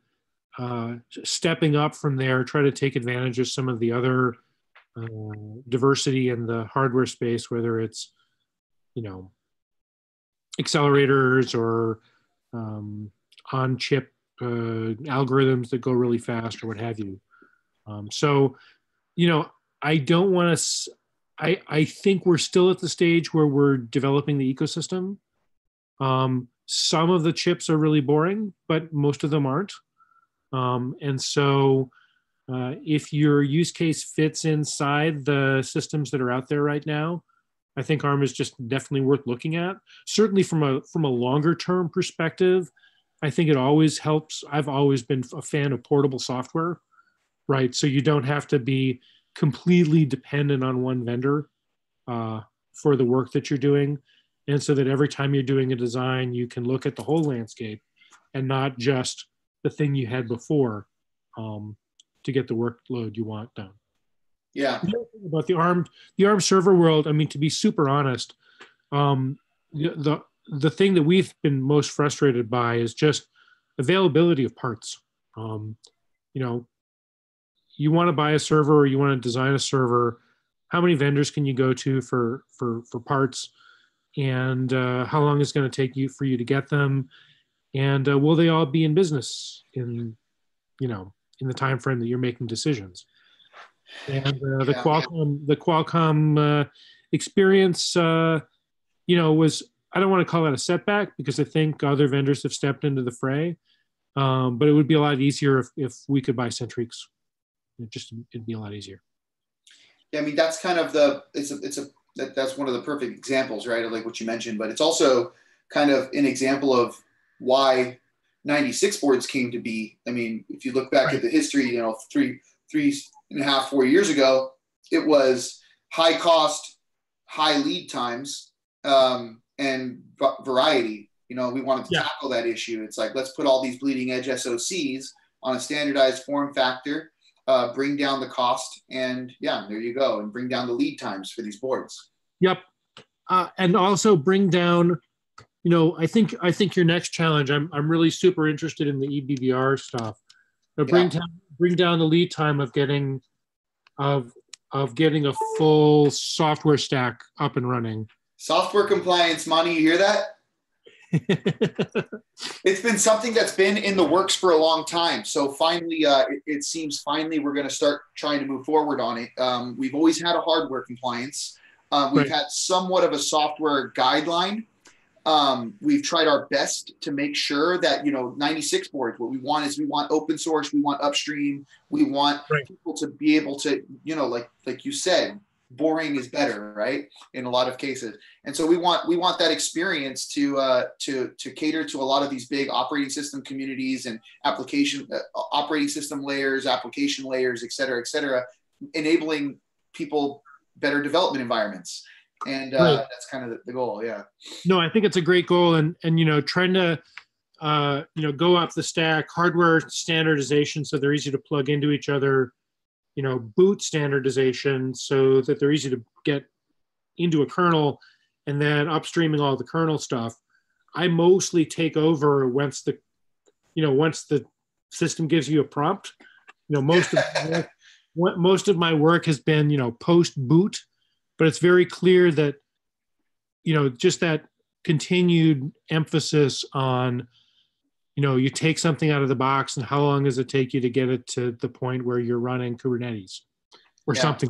stepping up from there, try to take advantage of some of the other diversity in the hardware space, whether it's, accelerators or on-chip algorithms that go really fast or what have you. I don't want to, I think we're still at the stage where we're developing the ecosystem. Some of the chips are really boring, but most of them aren't. If your use case fits inside the systems that are out there right now, I think ARM is just definitely worth looking at. Certainly from a longer term perspective, I think it always helps. I've always been a fan of portable software, right? So you don't have to be completely dependent on one vendor for the work that you're doing. And so that every time you're doing a design, you can look at the whole landscape and not just the thing you had before to get the workload you want done. Yeah. About the ARM server world, I mean, to be super honest, the thing that we've been most frustrated by is just availability of parts. You want to buy a server or you want to design a server, how many vendors can you go to for parts, and how long is it going to take for you to get them, and will they all be in business in the time frame that you're making decisions? And the Qualcomm experience, was, I don't want to call that a setback because I think other vendors have stepped into the fray, but it would be a lot easier if we could buy Centriques. It'd be a lot easier. Yeah, I mean, that's kind of that's one of the perfect examples, right, of like what you mentioned, but it's also kind of an example of why 96 boards came to be. I mean, if you look back at the history, 3.5, 4 years ago, it was high cost, high lead times, and variety. We wanted to tackle that issue. It's like, let's put all these bleeding edge SoCs on a standardized form factor, bring down the cost, and there you go, and bring down the lead times for these boards. Yep, and also bring down. I think your next challenge. I'm really super interested in the eBBR stuff. Bring down the lead time of getting a full software stack up and running. Software compliance, Monty, you hear that? It's been something that's been in the works for a long time. So finally, it seems we're going to start trying to move forward on it. We've always had a hardware compliance. We've had somewhat of a software guideline. We've tried our best to make sure that, 96 boards, what we want is we want open source, we want upstream, we want people to be able to, like you said, boring is better, right? In a lot of cases. And so we want that experience to cater to a lot of these big operating system communities and operating system layers, application layers, et cetera, enabling people better development environments. And Right. that's kind of the goal. Yeah. No, I think it's a great goal, and trying to go up the stack, hardware standardization so they're easy to plug into each other, boot standardization so that they're easy to get into a kernel, and then upstreaming all the kernel stuff. I mostly take over once the system gives you a prompt. Most of my work has been post boot, but it's very clear that just that continued emphasis on you take something out of the box and how long does it take you to get it to the point where you're running Kubernetes or something.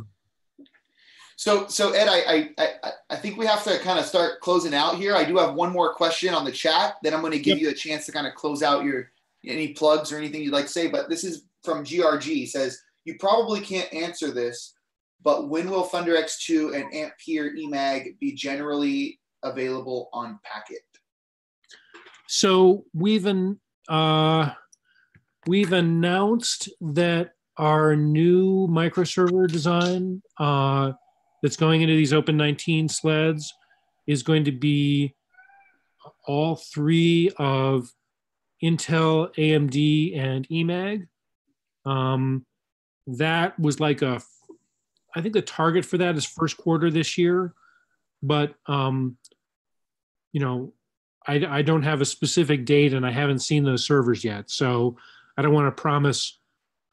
So Ed, I think we have to kind of start closing out here. I do have one more question on the chat. Then I'm going to give you a chance to kind of close out any plugs or anything you'd like to say. But this is from GRG. He says, you probably can't answer this, but when will ThunderX2 and Ampere eMag be generally available on Packet? So we've announced that our new microserver design that's going into these Open 19 sleds is going to be all three of Intel, AMD, and eMag. That was I think the target for that is first quarter this year, but I don't have a specific date and I haven't seen those servers yet. So I don't want to promise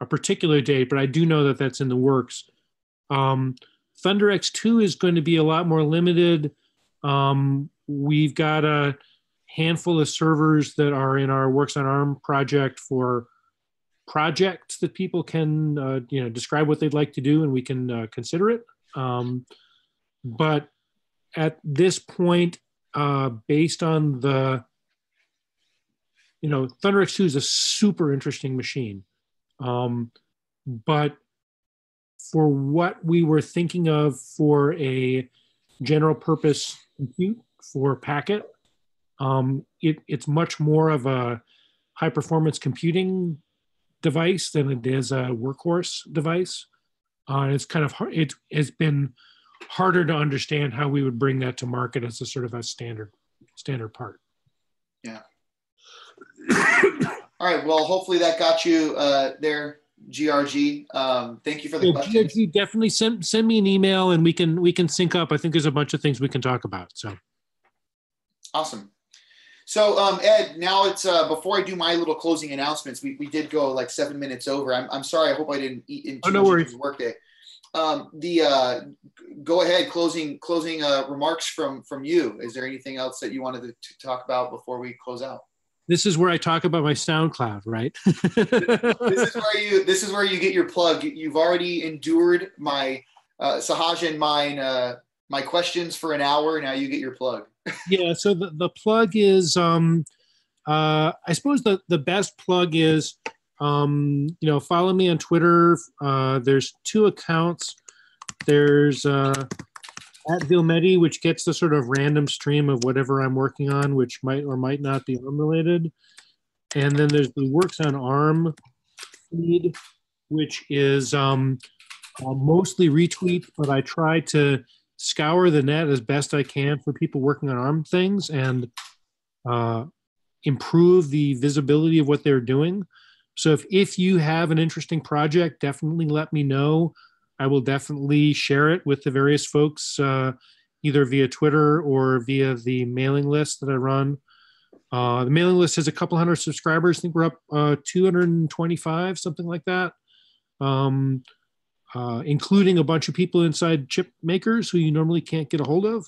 a particular date, but I do know that that's in the works. ThunderX2 is going to be a lot more limited. We've got a handful of servers that are in our Works on ARM project for projects that people can describe what they'd like to do, and we can consider it. But at this point, based on the, ThunderX2 is a super interesting machine. But for what we were thinking of for a general purpose compute for Packet, it's much more of a high performance computing device than it is a workhorse device. It's kind of hard. It has been harder to understand how we would bring that to market as a sort of a standard part. Yeah. All right. Well, hopefully that got you there, GRG. Thank you for the question. GRG, definitely send me an email and we can sync up. I think there's a bunch of things we can talk about. So awesome. So Ed, now it's before I do my little closing announcements, we did go like 7 minutes over. I'm sorry. I hope I didn't eat into no worries. Workday. Go ahead, closing remarks from you. Is there anything else that you wanted to talk about before we close out? This is where I talk about my SoundCloud, right? This is where you get your plug. You've already endured my Sahaj and mine my questions for an hour. Now you get your plug. Yeah. So the plug is I suppose the best plug is follow me on Twitter. There's 2 accounts. There's at Vilmedi, which gets the sort of random stream of whatever I'm working on, which might or might not be ARM related. And then there's the Works on ARM feed, which is mostly retweet, but I try to scour the net as best I can for people working on ARM things and improve the visibility of what they're doing. So if you have an interesting project, definitely let me know. I will definitely share it with the various folks, either via Twitter or via the mailing list that I run. The mailing list has a couple hundred subscribers. I think we're up 225, something like that, including a bunch of people inside chip makers who you normally can't get a hold of.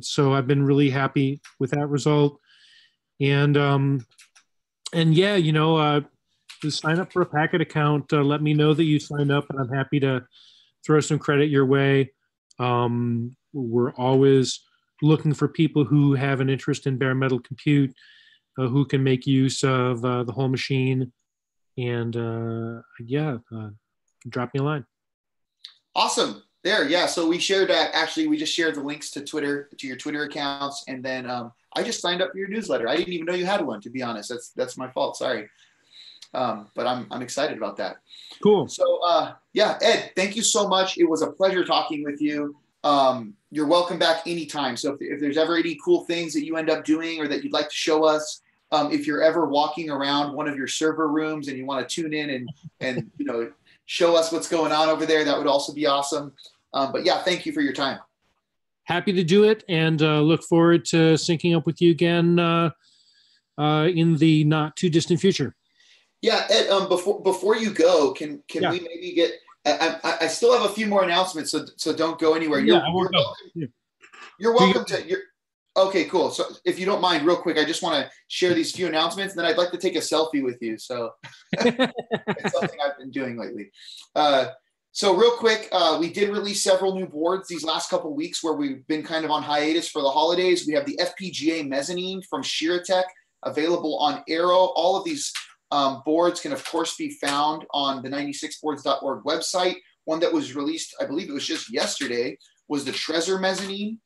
So I've been really happy with that result. And yeah, just sign up for a Packet account. Let me know that you signed up, and I'm happy to throw some credit your way. We're always looking for people who have an interest in bare metal compute, who can make use of the whole machine. And drop me a line. Awesome. There, yeah. So we shared that. Actually, we just shared the links to Twitter, to your Twitter accounts, and then I just signed up for your newsletter. I didn't even know you had one, to be honest. That's my fault. Sorry. But I'm excited about that. Cool. So yeah, Ed, thank you so much. It was a pleasure talking with you. you're welcome back anytime. So if there's ever any cool things that you end up doing or that you'd like to show us, if you're ever walking around one of your server rooms and you want to tune in and show us what's going on over there, that would also be awesome. But yeah, thank you for your time. Happy to do it, and look forward to syncing up with you again in the not too distant future. Yeah, Ed, before you go, can we maybe get? I still have a few more announcements, so don't go anywhere. You're welcome to. Okay, cool. So if you don't mind, real quick, I just want to share these few announcements, and then I'd like to take a selfie with you. So it's something I've been doing lately. So real quick, we did release several new boards these last couple of weeks where we've been kind of on hiatus for the holidays. We have the FPGA Mezzanine from Shiratech available on Arrow. All of these boards can, of course, be found on the 96boards.org website. One that was released, I believe it was just yesterday, was the Trezor Mezzanine.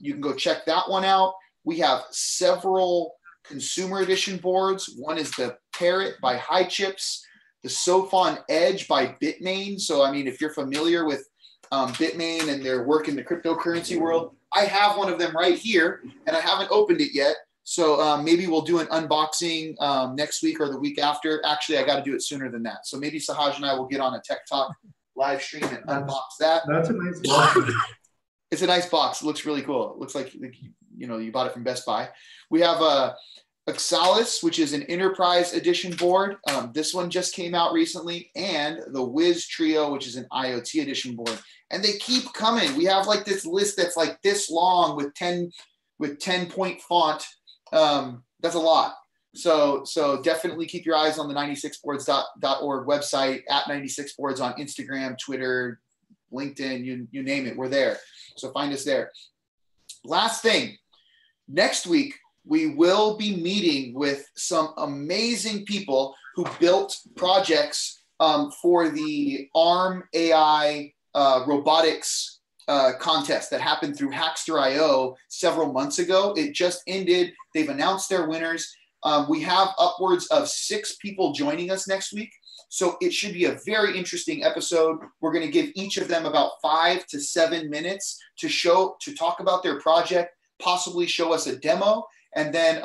You can go check that one out. We have several consumer edition boards. One is the Parrot by High Chips, the Sophon Edge by Bitmain. So, I mean, if you're familiar with Bitmain and their work in the cryptocurrency world, I have one of them right here, and I haven't opened it yet. So maybe we'll do an unboxing next week or the week after. Actually, I got to do it sooner than that. So maybe Sahaj and I will get on a Tech Talk live stream and unbox that. That's a nice box. It's a nice box. It looks really cool. It looks like you bought it from Best Buy. We have Oxalis, which is an enterprise edition board. This one just came out recently, and the Wiz Trio, which is an IoT edition board. And they keep coming. We have like this list that's like this long with 10 point font. That's a lot. So definitely keep your eyes on the 96boards.org website, at 96boards on Instagram, Twitter, LinkedIn, you name it, we're there. So find us there. Last thing, next week, we will be meeting with some amazing people who built projects for the ARM AI robotics contest that happened through Hackster.io several months ago. It just ended. They've announced their winners. We have upwards of 6 people joining us next week. So it should be a very interesting episode. We're going to give each of them about 5 to 7 minutes to talk about their project, possibly show us a demo, and then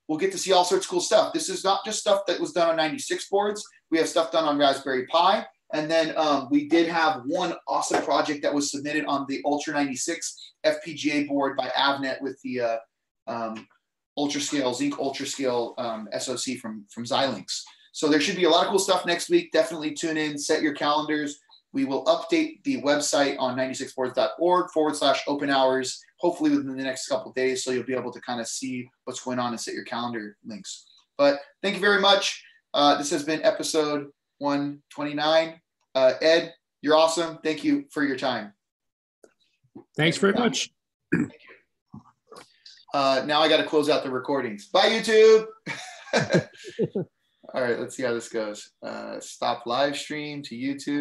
we'll get to see all sorts of cool stuff. This is not just stuff that was done on 96 boards. We have stuff done on Raspberry Pi. And then we did have one awesome project that was submitted on the Ultra 96 FPGA board by Avnet with the Zinc UltraScale SoC from Xilinx. So there should be a lot of cool stuff next week. Definitely tune in, set your calendars. We will update the website on 96boards.org/OpenHours, hopefully within the next couple of days. So you'll be able to kind of see what's going on and set your calendar links. But thank you very much. This has been episode 129. Ed, you're awesome. Thank you for your time. Thanks very much. Thank you. Now I got to close out the recordings. Bye, YouTube. All right, let's see how this goes. Stop live stream to YouTube.